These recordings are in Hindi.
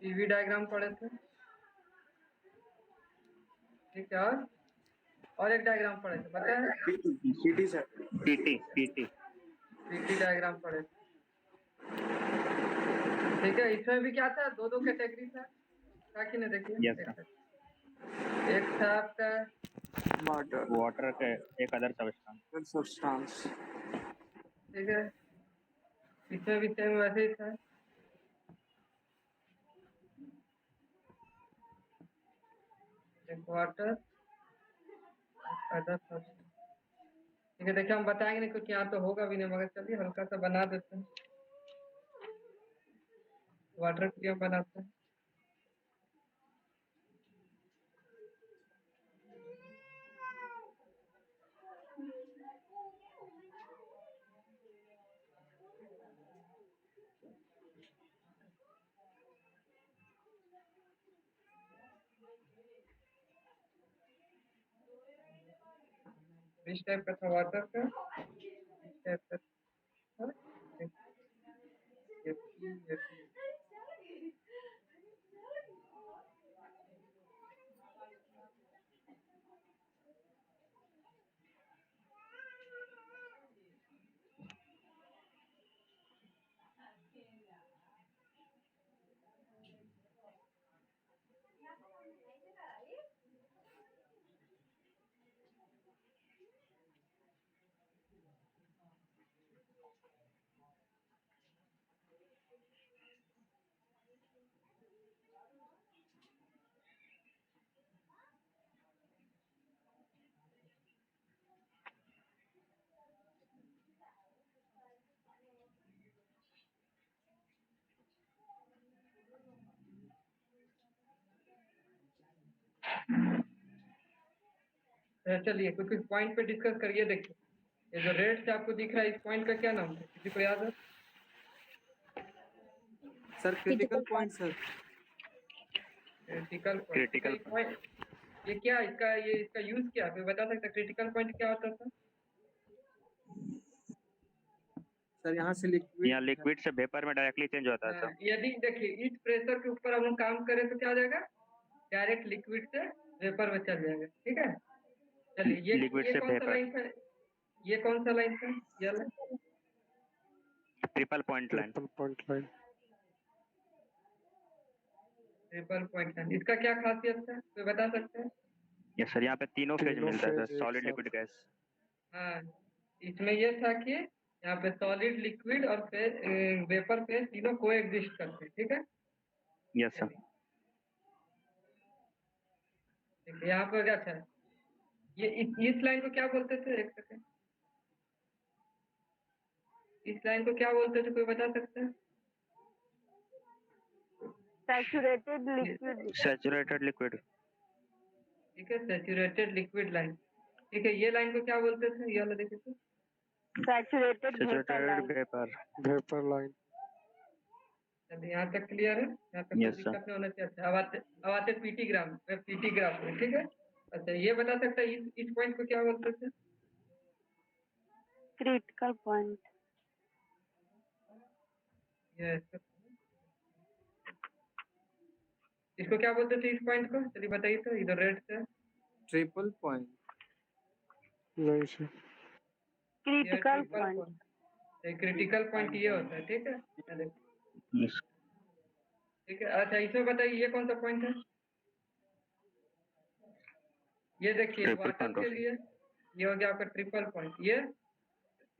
पीवी डायग्राम पढ़े थे, ठीक है। और एक डायग्राम पढ़े थे, पता है? पीटी सर, पीटी डायग्राम पढ़े थे, ठीक है। इसमें भी क्या था, दो कैटेगरी था कि नहीं, देखिए। Yes sir. एक था आपका वाटर के एक अदर सब्सटेंस, ठीक है, इसमें भी सेम वैसे ही था। एक वाटर, अदर सब्सटेंस, ठीक है। देखिए हम बताएंगे नहीं, कुछ यहाँ तो होगा भी नहीं, मगर चलिए हल्का सा बना देते हैं। वाटर के लिए हम बनाते हैं। इस टाइप का था वाटर का, इस टाइप का था, ये चलिए कुछ कुछ पॉइंट पे डिस्कस करिए। देखिए ये जो रेड से आपको दिख रहा है, इस पॉइंट का क्या नाम है, किसी को याद है? Sir critical point sir. Critical point, ये क्या इसका यूज क्या है, बता सकते? क्रिटिकल पॉइंट क्या होता था? सर यहाँ से लिक्विड से वेपर में डायरेक्टली चेंज होता है सर। यदि देखिए इस प्रेशर के ऊपर हम काम करें तो क्या हो जाएगा, डायरेक्ट लिक्विड से वेपर में चल जाएगा, ठीक है। चलिए ये कौन सा लाइन था, ये कौन सा लाइन था? ये line triple point line. Triple point line, इसका क्या खासियत है, कोई बता सकते हैं? यस सर, यहाँ पे तीनों फेज मिलता है सर, सॉलिड लिक्विड गैस। हाँ, इसमें ये था कि यहाँ पे सॉलिड लिक्विड और वेपर फेज तीनों को एग्जिस्ट करते हैं, ठीक है। Yes sir. यहाँ पर क्या था, ये इस लाइन को क्या बोलते थे, एक सेकंड, इस लाइन को क्या बोलते थे, कोई बता सकते हैं? Saturated liquid. सैचुरेटेड लिक्विड, ठीक है, सैचुरेटेड लिक्विड लाइन, ठीक है। ये लाइन को क्या बोलते थे, ये वाला देखिए तो, सैचुरेटेड वेपर लाइन। चलिए यहाँ तक क्लियर है, यहाँ तक कोई दिक्कत नहीं होना चाहिए। अच्छा, अब आते पीटी ग्राफ में, ठीक है। अच्छा, ये बता सकता है इस पॉइंट को क्या बोलते थे? Critical point. इसको क्या बोलते थे, इस पॉइंट को? चलिए बताइए तो, इधर रेड से। Triple point. Critical point. Critical point ये होता है, ठीक है। ठीक है, अच्छा इसमें बताइए ये कौन सा पॉइंट है? ये देखिए वाटर के लिए ये हो गया आपका ट्रिपल पॉइंट, ये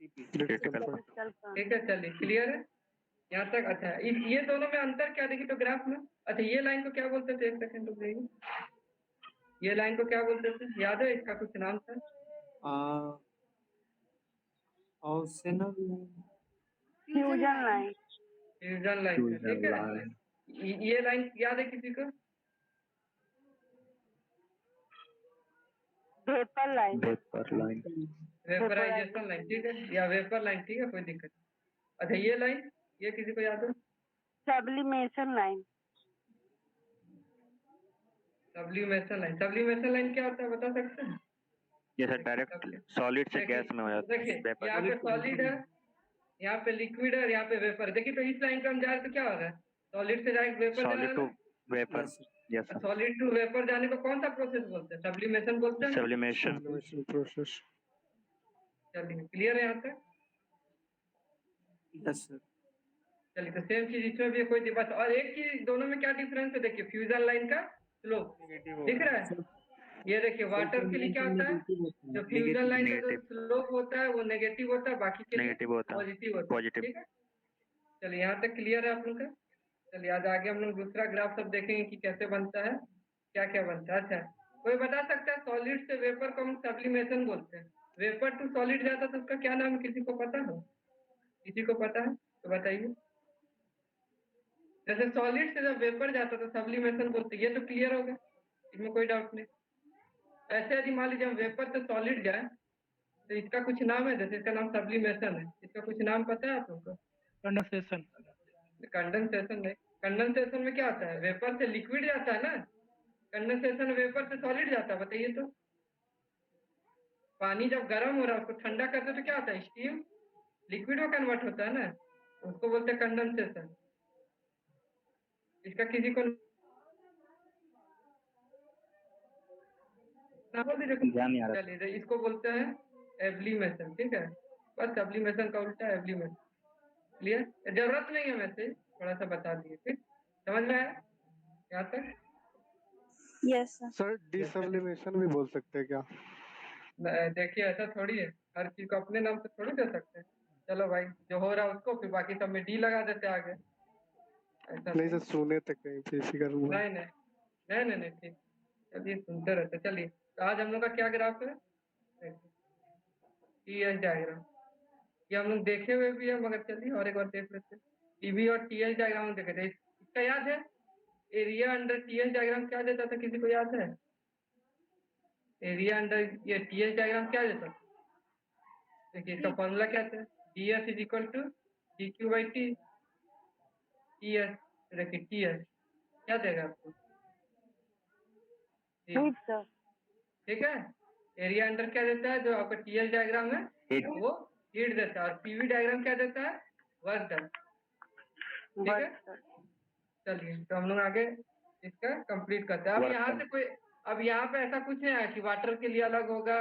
ठीक है। चलिए क्लियर है यहाँ तक। अच्छा, ये दोनों में अंतर क्या देखिए तो ग्राफ में। अच्छा, ये लाइन को क्या बोलते थे, एक सेकंड रुक जाइए, ये लाइन को क्या बोलते थे, याद है? इसका कुछ नाम था? Fusion line. फ्यूजन लाइन, ठीक है। ये लाइन याद है किसी को? Vapour line. वेपराइजेशन लाइन, ठीक है, या वेपर लाइन, ठीक है, कोई दिक्कत नहीं। अच्छा, ये लाइन, ये किसी को याद है? Sublimation line. सब्लिमेशन लाइन क्या होता है, बता सकते हैं? ये सर डायरेक्ट सॉलिड से गैस में हो जाता है। देखिए यहाँ पे सॉलिड है, यहाँ पे लिक्विड है और यहाँ पे वेपर। देखिए तो इस लाइन पे हम जा रहे तो क्या हो रहा है, सॉलिड से डायरेक्ट वेपर सॉलिड जाना टू ना, vapour, Yes, sir. Yes sir, solid to vapour जाने को कौन सा प्रोसेस बोलते हैं? सब्लिमेशन बोलते हैं ना? Sublimation, Sublimation process. चलिए क्लियर है यहाँ तक? Yes, sir. चलिए तो सेम चीज इसमें भी है, कोई बस और एक चीज दोनों में क्या डिफरेंस है देखिए, फ्यूजन लाइन का स्लोप दिख रहा है? ये देखिए वाटर के लिए क्या होता है, जो फ्यूजन लाइन का जो Negative. स्लोप होता है वो नेगेटिव होता है, बाकी के लिए नेगेटिव होता है, पॉजिटिव होता है, पॉजिटिव। ठीक है? चलिए यहाँ तक क्लियर है आप लोग का? चलिए आज आगे हम लोग दूसरा ग्राफ सब देखेंगे कि कैसे बनता है, क्या क्या बनता है। अच्छा कोई बता सकता है सॉलिड से वेपर को हम सब्लिमेशन बोलते हैं, वेपर टू सॉलिड जाता है तो उसका क्या नाम है, किसी को पता है? किसी को पता है तो बताइए। जैसे सॉलिड से जब वेपर जाता तो सब्लिमेशन बोलते हैं, ये तो क्लियर होगा, इसमें कोई डाउट नहीं। ऐसे यदि मान लीजिए हम वेपर से सॉलिड जाए तो इसका कुछ नाम है, जैसे इसका नाम सब्लिमेशन है, इसका कुछ नाम पता है आप लोगों को? कंडेंसेशन। कंडेंसेशन नहीं, कंडेंसेशन में क्या होता है, वेपर से लिक्विड जाता है ना, कंडेंसेशन वेपर से सॉलिड जाता है, बताइए तो। पानी जब गर्म हो रहा है उसको ठंडा करते तो क्या होता है, स्टीम लिक्विड में कन्वर्ट होता है ना, उसको बोलते हैं कंडेंसेशन। इसका किसी को ना बोल दीजिए। ध्यान नहीं आ रहा। चलिए तो इसको बोलते हैं एब्लीमेशन, ठीक है? बस एब्लीमेशन का उल्टा एब्लीमेशन। क्लियर? जरूरत नहीं है, वैसे थोड़ा सा बता दिए, ठीक? समझ में आया यहाँ तक? Yes, sir. सर डिसब्लिमेशन भी बोल सकते हैं क्या? देखिए ऐसा थोड़ी है, हर चीज को अपने नाम से थोड़ी दे सकते हैं। चलो भाई जो हो रहा है उसको, फिर बाकी सब में डी लगा देते आगे, ऐसा नहीं सर, सुने तक कहीं पे फिगर हुआ। नहीं नहीं नहीं नहीं नहीं, ठीक। चलिए सुनते रहते। चलिए तो आज हम लोग का क्या ग्राफ है, टी एच डायग्राम। ये हम लोग देखे हुए भी है, मगर चलिए और एक बार देख लेते हैं। टीवी और टी एच डायग्राम देखे थे, इसका याद है? Area under T H diagram क्या देता था, किसी को याद है? एरिया अंडर ये टी एच डायग्राम क्या देता था? देखिए इसका फॉर्मूला क्या था, D S is equal to D Q by T S. देखिए टी एस क्या देगा आपको, Heat, sir. ठीक है? एरिया अंडर क्या देता है, जो आपका टी एच डायग्राम है Heat. वो हीट देता है, और पीवी डायग्राम क्या देता है, वर्क डन, ठीक है? Work, sir. चलिए तो हम लोग आगे इसका कंप्लीट करते हैं। अब Work यहाँ done. से कोई, अब यहाँ पे ऐसा कुछ नहीं है कि वाटर के लिए अलग होगा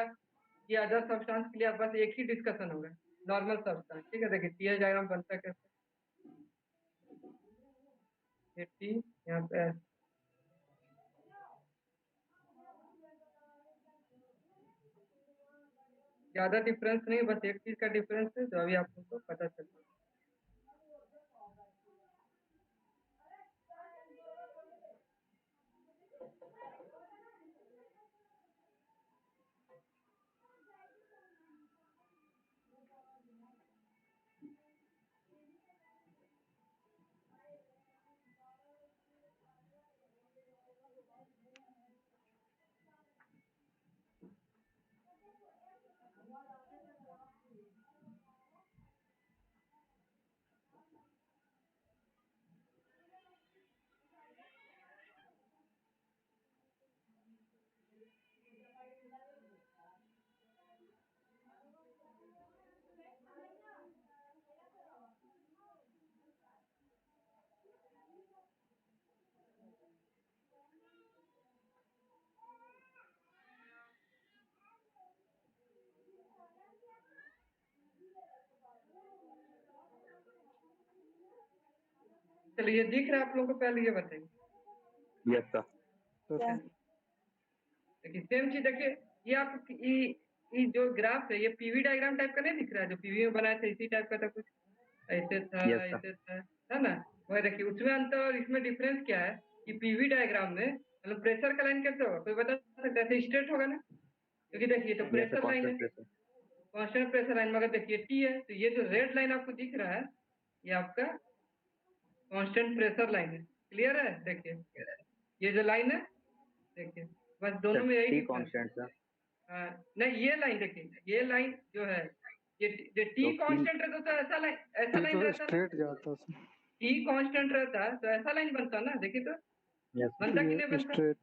या अदर सब्सटेंस के लिए, बस एक ही डिस्कशन होगा, नॉर्मल सब्सटेंस, ठीक है? देखिए टी एच डायग्राम बनता है कैसे, ये टी यहाँ पे है। ज्यादा डिफरेंस नहीं, बस एक चीज का डिफरेंस है जो अभी आप लोगों को पता चलता है। चलिए ये दिख रहा है आप लोगों को, पहले ये बताइए। Yes sir, Yeah. देखिए सेम चीज देखिए, ये आप ये जो ग्राफ है ये पीवी डायग्राम टाइप का नहीं दिख रहा है, जो पीवी में बनाया था इसी टाइप का था कुछ, ऐसे था Yes, sir. ऐसे था, है ना? वह देखिए उसमें अंतर और इसमें डिफरेंस क्या है कि पीवी डायग्राम में मतलब प्रेशर का लाइन कैसे होगा, कोई बता सकता है? ऐसे स्ट्रेट होगा ना, क्योंकि देखिए तो yes sir, प्रेशर लाइन है, constant pressure. Constant pressure line, मगर देखिए टी है तो ये जो रेड लाइन आपको दिख रहा है ये आपका कांस्टेंट प्रेशर लाइन है। क्लियर है? देखिए ये जो लाइन है, देखिए बस दोनों में यही T डिफरेंस। constant sir. हाँ नहीं ये लाइन देखिए, ये लाइन जो है ये टी तो कांस्टेंट रहता तो ऐसा लाइन, ऐसा ये लाइन तो रहता ना, स्ट्रेट जाता सर। टी कांस्टेंट रहता तो ऐसा लाइन बनता ना, देखिए तो Yes sir. बनता कि नहीं ये बनता? स्ट्रेट।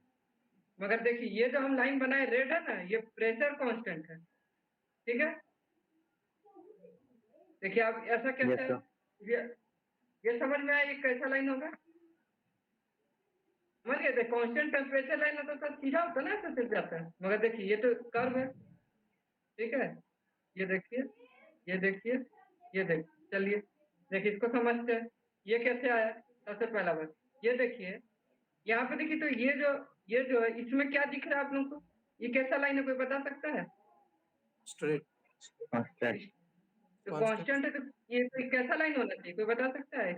मगर देखिए ये जो हम लाइन बनाए रेड है ना, ये प्रेशर कांस्टेंट है, ठीक है? देखिए आप ऐसा Yes कैसे sir. ये समझ में आया ये कैसा लाइन होगा? समझ गए थे? कांस्टेंट टेम्परेचर लाइन होता तो सीधा होता ना, ऐसे सिर्फ जाता है, मगर देखिए ये तो कर्व है, ठीक है? ये देखिए, ये देखिए, ये देखिए, चलिए देखिए इसको समझते हैं, ये कैसे आया? सबसे पहला बात ये देखिए, यहाँ पे देखिए, तो ये जो है इसमें क्या दिख रहा है आप लोग को? ये कैसा लाइन है, कोई बता सकता है? स्ट्रेट कांस्टेंट तो कांस्टेंट है, तो ये तो कैसा लाइन होना चाहिए, कोई बता सकता है?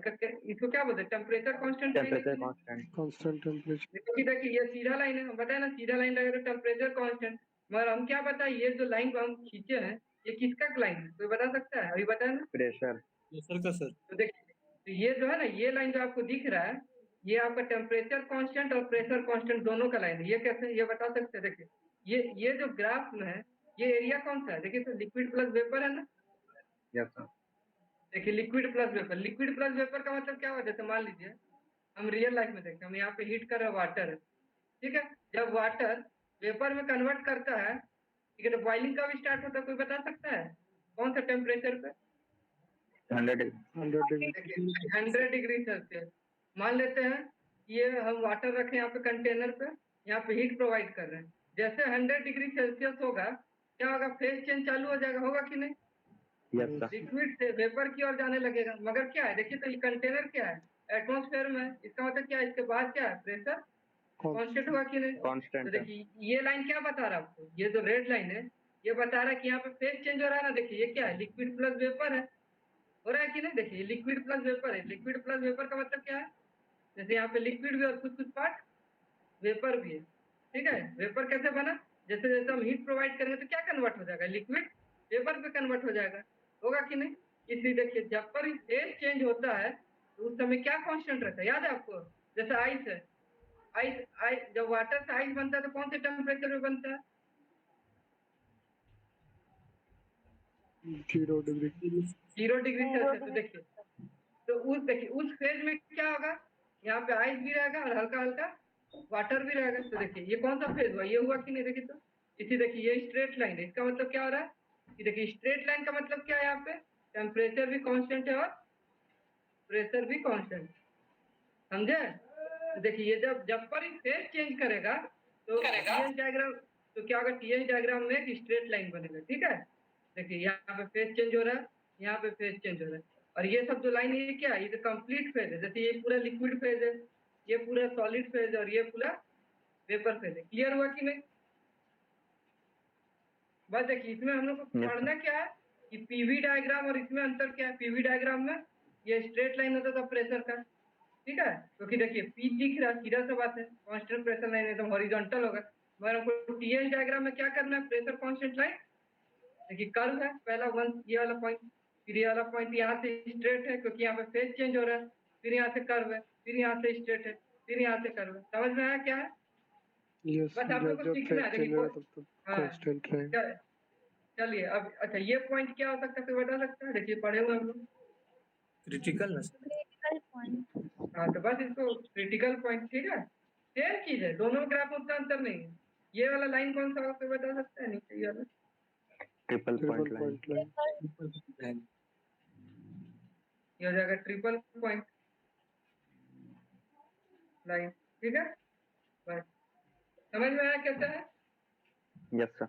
इसको क्या बोलते हैं? टेम्परेचर कांस्टेंट लाइन है टेम्परेचर कि नहीं? Constant constant temperature. क्योंकि देखिए ये सीधा लाइन है, हम बताए ना सीधा लाइन लगेगा तो टेम्परेचर कांस्टेंट, मगर हम क्या बताए, ये जो लाइन को हम खींचे हैं ये किसका लाइन है, कोई बता सकता है? अभी बताया ना। प्रेशर प्रेशर का सर। तो देखिए, तो ये जो है ना, ये लाइन जो आपको दिख रहा है, ये आपका टेम्परेचर कांस्टेंट और प्रेशर कांस्टेंट दोनों का लाइन है। ये कैसे, ये बता सकते हैं? देखिए ये जो ग्राफ में है, ये एरिया कौन सा है? देखिए तो लिक्विड प्लस वेपर है ना। यस सर देखिए liquid plus vapour, liquid plus vapour का मतलब क्या होता है? जैसे मान लीजिए हम रियल लाइफ में देखते हैं, हम यहाँ पे हीट कर रहे हैं वाटर है, ठीक है? जब वाटर वेपर में कन्वर्ट करता है, ठीक है, तो बॉइलिंग कब स्टार्ट होता है, कोई बता सकता है? कौन सा टेम्परेचर पे? 100 100 डिग्री। देखिए 100 डिग्री सेल्सियस। मान लेते हैं ये हम वाटर रखे यहाँ पे कंटेनर पे, यहाँ पे हीट प्रोवाइड कर रहे हैं, जैसे 100 डिग्री सेल्सियस होगा, क्या होगा? फेज चेंज चालू हो जाएगा, होगा कि नहीं? यस सर लिक्विड से वेपर की ओर जाने लगेगा, मगर क्या है देखिए, तो ये कंटेनर क्या है? एटमॉस्फेयर में है, इसका मतलब क्या है? इसके बाद क्या है? प्रेशर कांस्टेंट हुआ कि नहीं? तो कांस्टेंट है देखिए ये लाइन क्या बता रहा है आपको? ये जो रेड लाइन है ये बता रहा है कि यहाँ पे फेज चेंज हो रहा है ना। देखिए ये क्या है? लिक्विड प्लस वेपर है, हो रहा है कि नहीं? देखिए लिक्विड प्लस वेपर है, लिक्विड प्लस वेपर का मतलब क्या है? जैसे यहाँ पे लिक्विड भी और कुछ कुछ पार्ट वेपर भी है, ठीक है? वेपर कैसे बना? जैसे जैसे हम हीट प्रोवाइड करेंगे तो क्या कन्वर्ट हो जाएगा? लिक्विड वेपर पे कन्वर्ट हो जाएगा, होगा कि नहीं? इसलिए देखिए जब पर फेज चेंज होता है तो उस समय क्या कांस्टेंट रहता है, याद है आपको? जैसे आइस है, आइस आइस जब वाटर से आइस बनता है तो कौन से टेम्परेचर में बनता है? 0 डिग्री। 0 degree Celsius. तो देखिए, तो देखिए उस फेज में क्या होगा? यहाँ पे आइस भी रहेगा और हल्का हल्का वाटर भी रहेगा। तो देखिए ये कौन सा फेज हुआ? ये हुआ कि नहीं? देखिए तो इसी देखिए ये स्ट्रेट लाइन है, इसका मतलब क्या हो रहा है कि देखिए स्ट्रेट लाइन का मतलब क्या है? यहाँ पे टेम्परेचर भी कांस्टेंट है और प्रेशर भी कांस्टेंट, समझे? तो देखिए ये जब जब पर फेज चेंज करेगा तो टीएच डायग्राम, तो क्या होगा? टीएच डायग्राम में एक स्ट्रेट लाइन बनेगा, ठीक है? देखिए यहाँ पे फेज चेंज हो रहा है, यहाँ पे फेज चेंज हो रहा है, और ये सब जो लाइन है ये क्या है? ये तो कंप्लीट फेज है। जैसे ये पूरा लिक्विड फेज है, ये पूरा सॉलिड फेज है, और ये पूरा वेपर फेज है। क्लियर हुआ कि नहीं? बस देखिए इसमें हम लोग को Yes, पढ़ना क्या है कि पीवी डायग्राम और इसमें अंतर क्या है? पीवी डायग्राम में ये स्ट्रेट लाइन होता था प्रेशर का, ठीक है? क्योंकि देखिए पी दिख रहा, सीधा सा बात है, कांस्टेंट प्रेशर लाइन एकदम हॉरिजॉन्टल होगा, मगर हमको टीएच डायग्राम में क्या करना है? Pressure constant line. देखिए कर्व है पहला वन, ये वाला पॉइंट, फिर ये वाला पॉइंट यहाँ से स्ट्रेट है क्योंकि यहाँ पे फेज चेंज हो रहा है, फिर यहाँ से कर्व है, फिर यहाँ से स्ट्रेट है, फिर यहाँ से कर्व है। समझ में आया क्या है? यस, बस आप लोग जब को जब सीखना फेज है। चेंज देखिए होगा तब तब हाँ, कांस्टेंट रहेगा। चलिए अब अच्छा ये पॉइंट क्या हो सकता है, कोई बता सकता है? देखिए पढ़े हुए हम लोग। क्रिटिकल ना सर। Critical point. हाँ तो बस इसको क्रिटिकल पॉइंट, ठीक है? सेम चीज है, दोनों ग्राफ में उतना अंतर नहीं है। ये वाला लाइन कौन सा होगा, कोई बता सकता है? नीचे ये वाला triple triple point line point line. ये हो जाएगा ट्रिपल पॉइंट लाइन, ठीक है? बस समझ में आया कैसा है? Yes sir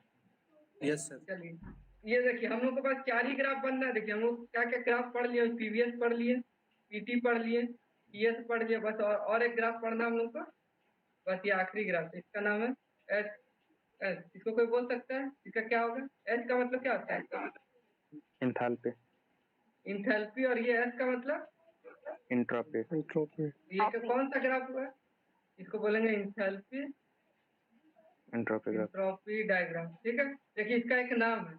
yes sir. चलिए ये देखिए हम लोग के पास 4 ही ग्राफ बनना है। देखिए हम लोग क्या क्या ग्राफ पढ़ लिए? पीवीएस पढ़ लिए, पीटी पढ़ लिए, टीएस पढ़ लिए, बस और एक ग्राफ पढ़ना हम लोग को, बस ये आखिरी ग्राफ है, इसका नाम है एच एच। इसको कोई बोल सकता है इसका क्या होगा? एच का मतलब क्या होता है? Enthalpy enthalpy. और ये एस का मतलब? Entropy entropy. ये कौन सा ग्राफ हुआ? इसको बोलेंगे enthalpy entropy graph entropy diagram, ठीक है? देखिए इसका एक नाम है,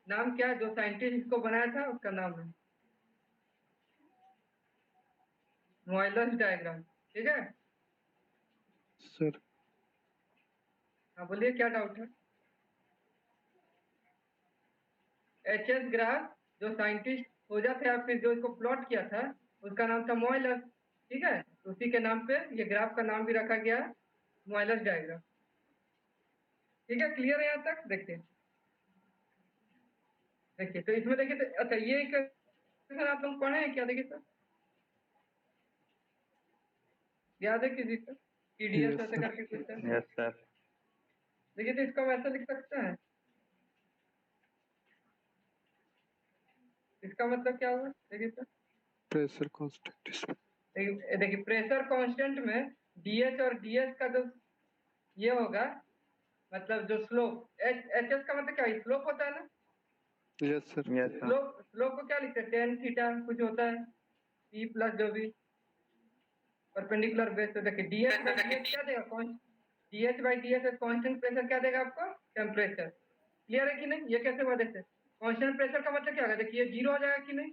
नाम क्या है? जो साइंटिस्ट इसको बनाया था उसका नाम है मॉयलस डायग्राम, ठीक है? सर हाँ बोलिए क्या डाउट है? एच एस ग्राफ जो साइंटिस्ट खोजा था या फिर जो इसको प्लॉट किया था उसका नाम था मॉयलस, ठीक है? तो उसी के नाम पे ये ग्राफ का नाम भी रखा गया है मॉयलस डायग्राम, ठीक है? क्लियर है यहाँ तक? देखिए देखिए तो इसमें देखिए तो अच्छा ये सर आप लोग पढ़े हैं क्या? देखिए सर याद है किसी को? TDS Yes, ऐसे sir. करके कुछ है। Yes, sir. देखिए तो इसको हम ऐसा लिख सकते हैं, इसका मतलब क्या हुआ देखिए तो, Pressure constant is देखिए प्रेशर कांस्टेंट में DH और DS का जो ये होगा, मतलब जो स्लोप HS का मतलब क्या है, स्लोप होता है ना। yes, sir. Yes, sir. Slope को क्या लिखते हैं, टेन थीटा कुछ होता है, P प्लस जो भी परपेंडिकुलर बेस। तो देखिए DH बाई DS क्या देगा, DH by DS constant pressure क्या देगा आपको, टेम्परेचर। क्लियर है कि नहीं, ये कैसे हुआ देखते, कांस्टेंट प्रेशर का मतलब क्या होगा, देखिए ये जीरो हो जाएगा कि नहीं,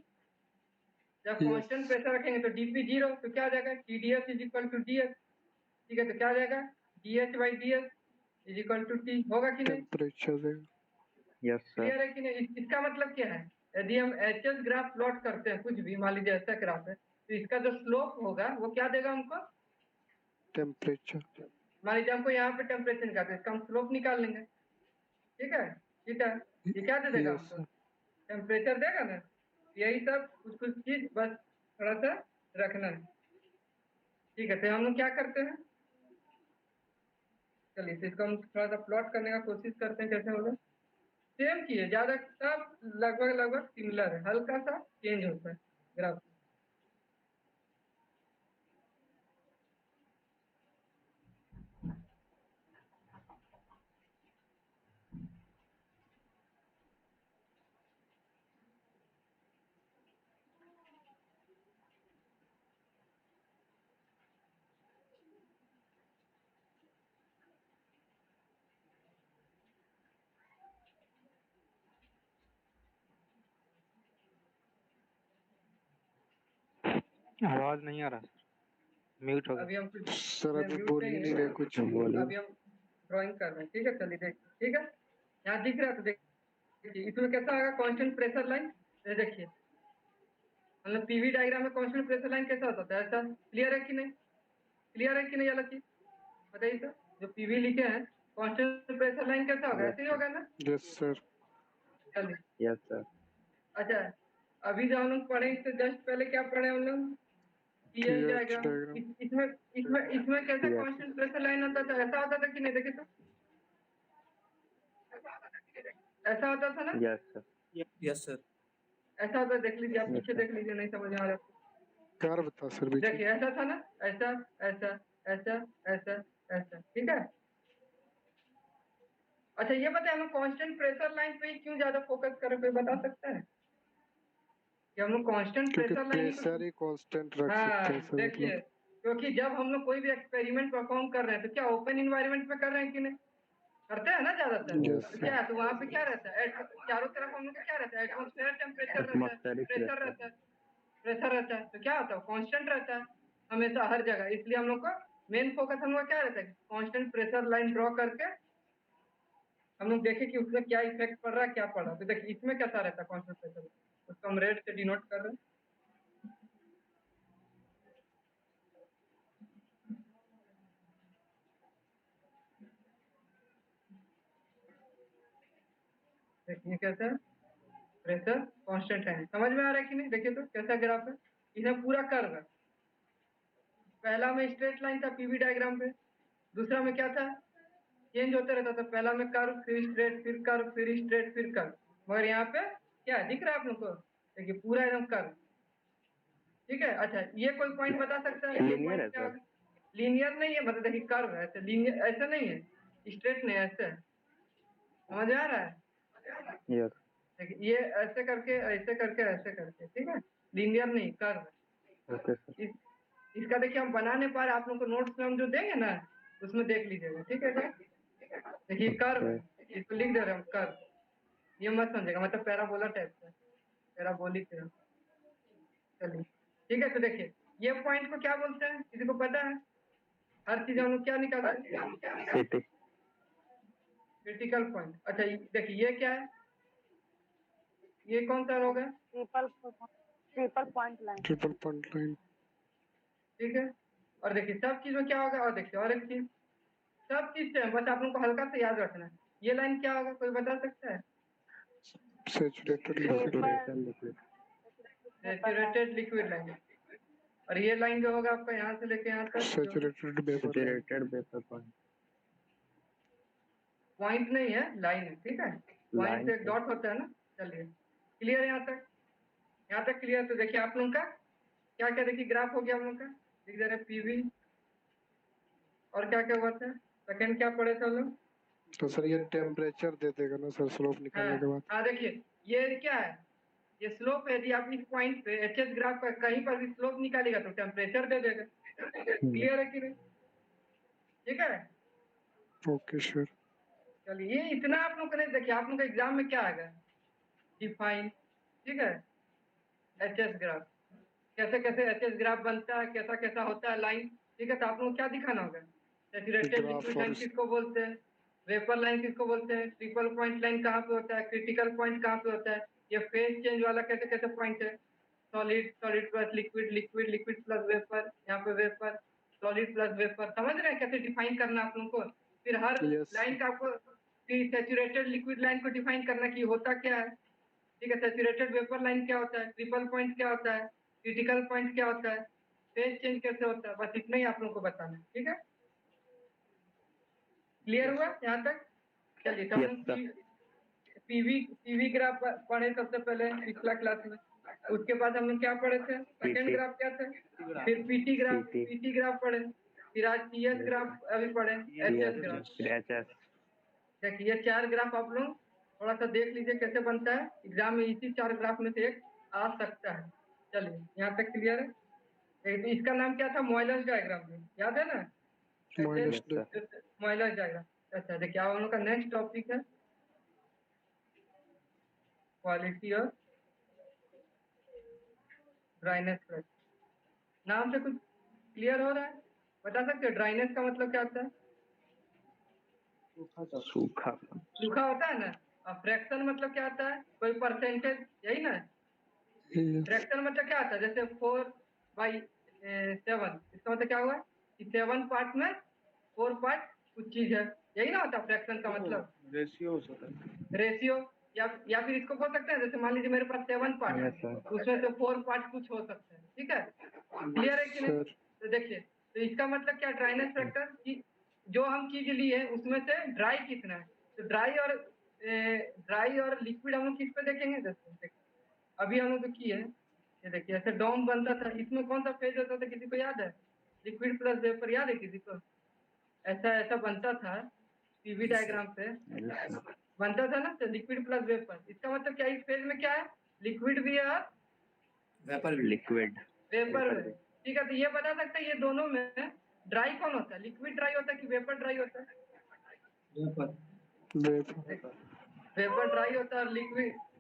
जब Yes. कांस्टेंट प्रेशर रखेंगे तो dp जीरो, तो क्या आ जाएगा TDS is equal to DS। ठीक है, तो क्या आ जाएगा DH by DS is equal to T, होगा कि नहीं, Temperature देगा. Yes, sir. क्लियर है कि नहीं। इसका मतलब क्या है, यदि हम HS ग्राफ प्लॉट करते हैं कुछ भी, मान लीजिए ऐसा ग्राफ है, तो इसका जो स्लोप होगा वो क्या देगा हमको, Temperature. मान लीजिए हमको यहाँ पे टेम्परेचर निकालते हैं, इसका हम स्लोप निकाल लेंगे। ठीक है, ठीक है, ये क्या दे देगा Yes, हमको, sir. टेम्परेचर देगा ना। यही सब कुछ कुछ चीज बस थोड़ा सा रखना है। ठीक है, तो हम लोग क्या करते हैं, चलिए तो इसको हम थोड़ा सा प्लॉट करने का कोशिश करते हैं, कैसे होगा। सेम किए, ज्यादा सब लगभग लगभग सिमिलर है, हल्का सा चेंज होता है ग्राफ। आवाज नहीं आ रहा, म्यूट हो गया। अभी हम कुछ Sir, मैं अभी म्यूट बोल नहीं ही नहीं है, रहे कुछ. बोलिए। अभी हम ड्राइंग कर रहे हैं। ठीक है, चलिए देखिए, ठीक है, यहाँ दिख रहा है तो देखिए इसमें कैसा होगा कांस्टेंट प्रेशर लाइन। देखिए मतलब पीवी डायग्राम में कांस्टेंट प्रेशर लाइन कैसा होता है, ऐसा। क्लियर है कि नहीं, क्लियर है कि नहीं, अलग चीज बताइए तो, जो पीवी लिखे हैं कांस्टेंट प्रेशर लाइन कैसा होगा, ऐसे ही होगा ना। Yes, sir. चलिए, Yes, sir. अच्छा अभी जो हम लोग पढ़े इससे जस्ट पहले क्या पढ़े हम लोग, TH TH डायग्राम। diagram. इसमें इसमें इसमें कैसा Yes. कांस्टेंट प्रेशर लाइन होता था, ऐसा होता था कि नहीं, देखे तो ऐसा होता था ना, Yes, sir. Yes, sir. ऐसा होता, देख लीजिए आप, Yes, पीछे sir. देख लीजिए, नहीं समझ में आ रहा है। कार बता सर बीच में. देखिए ऐसा था ना, ऐसा ऐसा ऐसा ऐसा ऐसा, ठीक है। अच्छा ये बताए हम लोग कांस्टेंट प्रेशर लाइन पे ही क्यों ज्यादा फोकस करें, कोई बता सकता है कि हम लोग कांस्टेंट क्योंकि प्रेशर लाइन ही प्रेशर ही कांस्टेंट रख हाँ सकते हैं सर, देखिए, मतलब. क्योंकि जब हम लोग कोई भी एक्सपेरिमेंट परफॉर्म कर रहे हैं तो क्या ओपन इन्वायरमेंट में कर रहे हैं कि नहीं, करते हैं ना ज्यादातर। Yes, तो sir. क्या है, तो वहाँ पे क्या रहता है, चारों तरफ हम लोग का क्या रहता है, एटमॉस्फेयर टेम्परेचर रहता है, Atmospheric प्रेशर pressure. रहता है, प्रेशर रहता है, तो क्या होता है कांस्टेंट रहता है हमेशा हर जगह। इसलिए हम लोग का मेन फोकस हम लोग का क्या रहता है, कांस्टेंट प्रेशर लाइन ड्रॉ करके हम लोग देखें कि उसमें क्या इफेक्ट पड़ रहा है, क्या पड़ रहा है। तो देखिए इसमें कैसा रहता है कांस्टेंट प्रेशर, उसको हम रेड से डिनोट कर रहे हैं। देखिए कैसा है, प्रेशर कांस्टेंट है, समझ में आ रहा है कि नहीं। देखिए तो कैसा ग्राफ है, इसमें पूरा कर्व है। पहला में स्ट्रेट लाइन था पीवी डायग्राम पे, दूसरा में क्या था, चेंज होते रहता था, पहला में कर्व फिर स्ट्रेट फिर कर्व फिर स्ट्रेट फिर कर्व। मगर यहाँ पे क्या दिख रहा है आप लोग को, देखिए पूरा एकदम कर्व। ठीक है, अच्छा ये कोई पॉइंट बता सकता है, ये Linear पॉइंट है क्या sir. होगा, लीनियर नहीं है, मतलब देखिए कर्व है, ऐसे लीनियर ऐसा नहीं है, स्ट्रेट नहीं है, ऐसे है। समझ आ रहा है, Yes. देखिए ये ऐसे करके ऐसे करके ऐसे करके, ठीक है, लीनियर नहीं कर्व है। Okay, sir. इसका देखिए हम बना नहीं पा रहे, आप लोग को नोट्स में हम जो देंगे ना उसमें देख लीजिएगा। ठीक है सर, देखिए कर्व है, इसको लिख दे रहे हम कर्व, ये मत समझेगा, मतलब पैराबोला टाइप का, पैराबोलिक है। चलिए ठीक है, तो देखिए ये पॉइंट को क्या बोलते हैं, किसी को पता है, हर चीज हम लोग क्या निकालते हैं, City. Critical point. अच्छा देखिए ये क्या है, ये कौन सा होगा, triple point line. Triple point line. ठीक है। और देखिए सब चीज में क्या होगा, और देखिए और एक चीज, सब चीज से बस आप लोग को हल्का से याद रखना है, ये लाइन क्या होगा, कोई बता सकता है, saturated liquid. Saturated liquid line. और ये लाइन जो होगा आपका यहाँ से लेके यहाँ तक saturated vapour saturated vapour point point नहीं है, लाइन है, ठीक है। पॉइंट से एक डॉट होता है ना। चलिए क्लियर है यहाँ तक क्लियर। तो देखिए आप लोगों का क्या क्या, देखिए ग्राफ हो गया आप लोगों का, दिख जा रहा है पीवी। और क्या क्या हुआ था सेकंड, क्या पढ़े थे हम लोग? तो सर ये टेम्परेचर दे देगा ना सर स्लोप निकालने के बाद? हाँ देखिए ये क्या है, ये स्लोप है। यदि आप इस पॉइंट पे एचएस ग्राफ का कहीं पर भी स्लोप निकालेगा तो टेम्परेचर दे देगा। क्लियर है कि नहीं? ठीक है, ओके सर। चलिए ये इतना आप लोग करें। देखिए आप लोग का एग्जाम में क्या आएगा, डिफाइन, ठीक है, एचएस ग्राफ, कैसे कैसे एचएस ग्राफ बनता है, कैसा कैसा होता है लाइन, ठीक है। तो आप लोग क्या दिखाना होगा, सैचुरेटेड लिक्विड लाइन किसको बोलते हैं, वेपर लाइन किसको बोलते हैं, ट्रिपल पॉइंट लाइन कहाँ पे होता है, क्रिटिकल पॉइंट कहाँ पे होता है, ये फेज चेंज वाला कैसे कैसे पॉइंट है, solid, solid plus liquid, liquid, liquid plus vapour, यहाँ पे वेपर, सॉलिड प्लस वेपर, समझ रहे हैं कैसे डिफाइन करना आप लोगों को। फिर हर लाइन का आपको सैचुरेटेड लिक्विड लाइन को डिफाइन करना कि होता क्या है, ठीक है। सैचुरेटेड वेपर लाइन क्या होता है, ट्रिपल पॉइंट क्या होता है, क्रिटिकल पॉइंट क्या होता है, फेज चेंज कैसे होता है, बस इतना ही आप लोगों को बताना है, ठीक है। क्लियर हुआ यहाँ तक? चलिए तो हम पीवी ग्राफ पढ़े सबसे पहले पिछला क्लास में। उसके बाद हम लोग क्या पढ़े थे, सेकंड ग्राफ क्या थे, फिर पीटी ग्राफ पढ़े, फिर आज टीएस ग्राफ अभी पढ़े, एचएस ग्राफ। देखिए ये 4 ग्राफ आप लोग थोड़ा सा देख लीजिए कैसे बनता है, एग्जाम में इसी 4 ग्राफ में से एक आ सकता है। चलिए यहाँ तक क्लियर है। तो इसका नाम क्या था, मॉयलर डायग्राम, याद है ना, मॉयलर डायग्राम। अच्छा देखिए आप लोगों का नेक्स्ट टॉपिक है क्वालिटी और ड्राइनेस फ्रैक्शन। नाम से कुछ क्लियर हो रहा है, बता सकते हो ड्राइनेस का मतलब क्या होता है? सूखा होता है ना। और फ्रैक्शन मतलब क्या होता है, कोई परसेंटेज, यही ना। फ्रैक्शन मतलब क्या होता है, जैसे 4/7, इसका मतलब क्या हुआ कि 7 पार्ट में 4 पार्ट कुछ चीज है, यही ना होता फ्रैक्शन का मतलब। रेशियो या फिर इसको बोल सकते हैं, जैसे मान लीजिए मेरे पास 7 पार्ट है, उसमें से 4 पार्ट कुछ हो सकते हैं, ठीक है। क्लियर है कि नहीं? तो देखिए तो इसका मतलब क्या, ड्राइनेस फैक्टर कि जो हम चीज ली है उसमें से ड्राई कितना है। तो ड्राई और लिक्विड हम लोग किस पे देखेंगे, देखिए अभी हम लोग की है, ये देखिए ऐसे डॉम बनता था, इसमें कौन सा फेज होता था, किसी को याद है? लिक्विड प्लस वेपर, याद है किसी को? ऐसा बनता था पीवी डायग्राम पे, बनता था ना, तो लिक्विड प्लस वेपर। इसका मतलब क्या, इस फेज में क्या है, लिक्विड भी है और वेपर लिक्विड वेपर भी, ठीक है। तो ये बता सकते हैं ये दोनों में ड्राई कौन होता है, लिक्विड ड्राई होता है कि वेपर ड्राई होता है? वेपर ड्राई होता है, और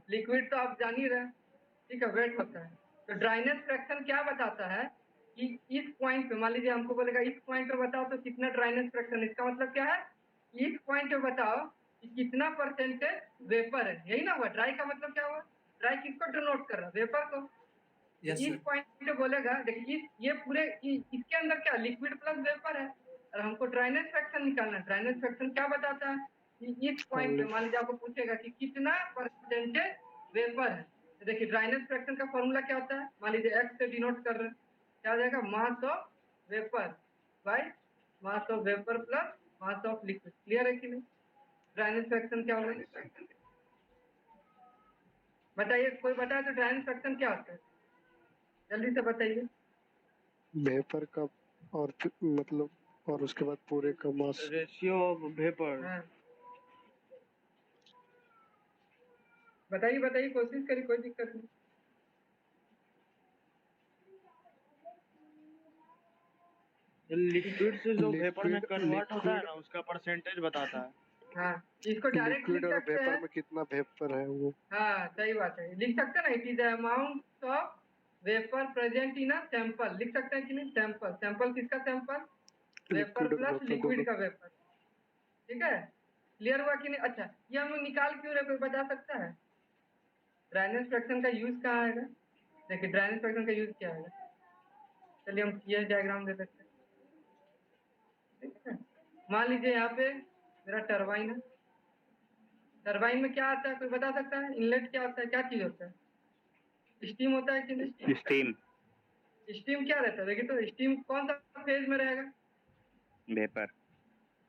लिक्विड तो आप जान ही रहे हैं, ठीक है, वेट होता है। तो ड्राइनेस फ्रैक्शन क्या बताता है कि इस पॉइंट पे, मान लीजिए हमको बोलेगा इस पॉइंट पे बताओ तो कितना ड्राइनेस फ्रैक्शन, इसका मतलब क्या है, इस पॉइंट पे बताओ कि कितना परसेंटेज वेपर है, यही ना हुआ। ड्राई का मतलब क्या हुआ, ड्राई किसको डिनोट कर रहा है, वेपर को। इस पॉइंट पे बोलेगा देखिए ये पूरे इसके अंदर क्या, लिक्विड प्लस वेपर है, और हमको ड्राइनेस फ्रैक्शन निकालना है। ड्राइनेस फ्रैक्शन क्या बताता है कि इस पॉइंट पे मान लीजिए आपको पूछेगा कि कितना परसेंटेज वेपर है, तो देखिए ड्राइनेस फ्रैक्शन का फॉर्मूला क्या होता है, मान लीजिए एक्स से डिनोट कर रहे हैं, क्या हो जाएगा, mass of vapour by mass of vapour plus mass of liquid. Clear है कि नहीं? ड्राइनेस फ्रैक्शन क्या होगा, बताइए, कोई बताए तो ड्राइनेस फ्रैक्शन क्या होता है, जल्दी से बताइए। वेपर का और मतलब, और उसके बाद पूरे का मास, रेशियो ऑफ वेपर। बताइए कोशिश करिए, कोई दिक्कत नहीं। लिक्विड से जो वेपर में कन्वर्ट होता है ना, उसका परसेंटेज बताता है। हाँ, इसको डायरेक्ट लिख सकते हैं, वेपर में कितना वेपर है वो। हाँ सही बात है, लिख सकते हैं ना, it is amount of vapour present in a sample, लिख सकते हैं कि नहीं, सैंपल किसका सैंपल, वेपर प्लस लिक्विड का वेपर, ठीक है। क्लियर हुआ कि नहीं? अच्छा ये हम लोग निकाल क्यों रहे, कोई बता सकता है? ड्राइनेस फ्रैक्शन का यूज कहाँ आएगा, देखिए ड्राइनेस फ्रैक्शन का यूज क्या आएगा, चलिए हम ये डायग्राम दे देते हैं, ठीक है। मान लीजिए यहाँ पे मेरा टरबाइन है, टरबाइन में क्या आता है, कोई बता सकता है? इनलेट क्या होता है, क्या चीज होता है, स्टीम होता है कि नहीं? स्टीम। स्टीम क्या रहता है? देखिए तो स्टीम कौन सा फेज में रहेगा? वेपर।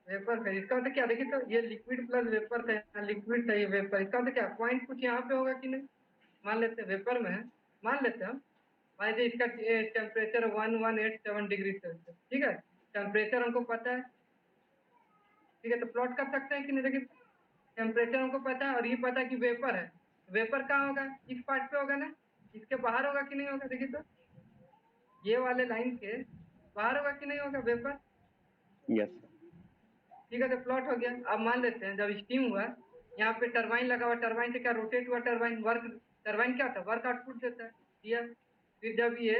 Vapour phase. इसका मतलब क्या? देखिए तो ये लिक्विड प्लस वेपर था, लिक्विड था ये वेपर। इसका मतलब क्या? पॉइंट कुछ यहाँ पे होगा कि नहीं? मान लेते हैं वेपर में है, मान लेते हैं हम। मान लीजिए इसका टेम्परेचर 1187 डिग्री सेल्सियस, ठीक है। टेम्परेचर हमको पता है, ठीक है। तो प्लॉट कर सकते हैं कि नहीं? देखिए टेम्परेचर हमको पता है और ये पता है कि वेपर है। वेपर कहाँ होगा? इस पार्ट पे होगा ना, इसके बाहर होगा कि नहीं होगा? देखिए तो ये वाले लाइन के बाहर होगा कि नहीं होगा वेपर? यस। ठीक है, तो प्लॉट हो गया। अब मान लेते हैं जब स्टीम हुआ, यहाँ पे टरबाइन लगा हुआ, टरबाइन से क्या रोटेट हुआ? टरबाइन वर्क, टरबाइन क्या था? वर्क आउटपुट देता है, दिया। फिर जब ये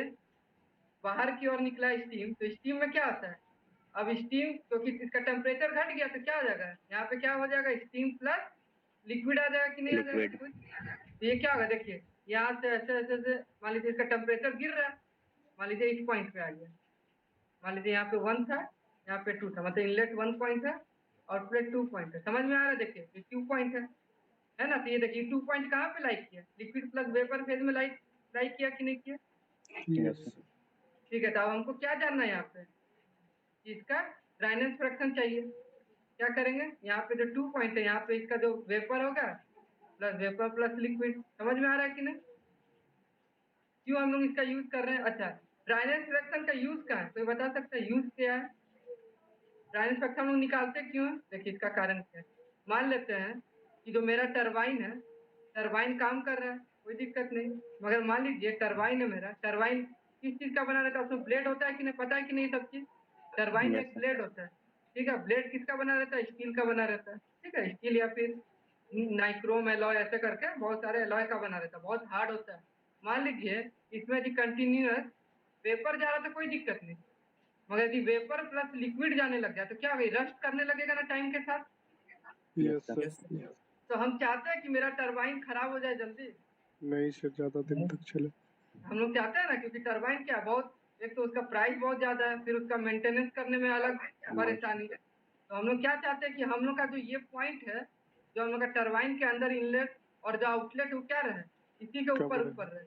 बाहर की ओर निकला स्टीम, तो स्टीम में क्या आता है? अब स्टीम क्योंकि इसका टेम्परेचर घट गया तो क्या हो जाएगा? यहाँ पे क्या हो जाएगा? स्टीम प्लस लिक्विड आ जाएगा कि नहीं आ जाएगा? लिक्विड। तो ये क्या होगा? देखिए यहाँ से ऐसे ऐसे ऐसे मान लीजिए इसका टेम्परेचर गिर रहा है, मान लीजिए इस पॉइंट पे आ गया। मान लीजिए यहाँ पे 1 था, यहाँ पे 2 था, मतलब इनलेट 1 पॉइंट है, आउटलेट 2 पॉइंट है। समझ में आ रहा है? देखिए ये 2 पॉइंट है ना। तो ये देखिए 2 पॉइंट कहाँ पे लाइक किया? लिक्विड प्लस वेपर फेज में लाइक लाइक किया कि नहीं किया? यस। ठीक है, तो अब हमको क्या जानना है यहाँ पे? इसका ड्राइनेस फ्रैक्शन चाहिए। क्या करेंगे? यहाँ पे जो 2 पॉइंट है, यहाँ पे इसका जो वेपर होगा प्लस वेपर प्लस लिक्विड। समझ में आ रहा है कि नहीं? क्यों हम लोग इसका यूज कर रहे हैं? अच्छा, ड्राइनेस फ्रैक्शन का यूज कहाँ है? कोई बता सकता है यूज क्या है? ड्राइनेस फ्रैक्शन हम लोग निकालते क्यों है? देखिए इसका कारण क्या है। मान लेते हैं कि जो मेरा टरबाइन है, टरबाइन काम कर रहा है, कोई दिक्कत नहीं। मगर मान लीजिए टरबाइन है मेरा, टरबाइन किस चीज का बना रहता है? उसमें ब्लेड होता है कि नहीं? पता है कि नहीं सब चीज? टरबाइन में Yes, एक sir. ब्लेड होता है, ठीक है। ब्लेड किसका बना रहता है? स्टील का बना रहता है, ठीक है। स्टील या फिर नाइक्रोम एलॉय ऐसे करके बहुत सारे एलॉय का बना रहता है, बहुत हार्ड होता है। मान लीजिए इसमें यदि कंटिन्यूअस वेपर जा रहा तो कोई दिक्कत नहीं, मगर यदि वेपर प्लस लिक्विड जाने लग जाए तो क्या होगा? रस्ट करने लगेगा ना टाइम के साथ। Yes sir. सर। तो हम चाहते हैं कि मेरा टरबाइन खराब हो जाए जल्दी, नहीं सर, ज्यादा दिन तक चले। हम लोग चाहते हैं ना, क्योंकि टरबाइन क्या बहुत, एक तो उसका प्राइस बहुत ज्यादा है, फिर उसका मेंटेनेंस करने में अलग परेशानी है। तो हम लोग क्या चाहते हैं कि हम लोग का जो ये पॉइंट है, जो हम लोग का टरबाइन के अंदर इनलेट और जो आउटलेट वो क्या रहे? इसी के ऊपर रहे। ऊपर रहे,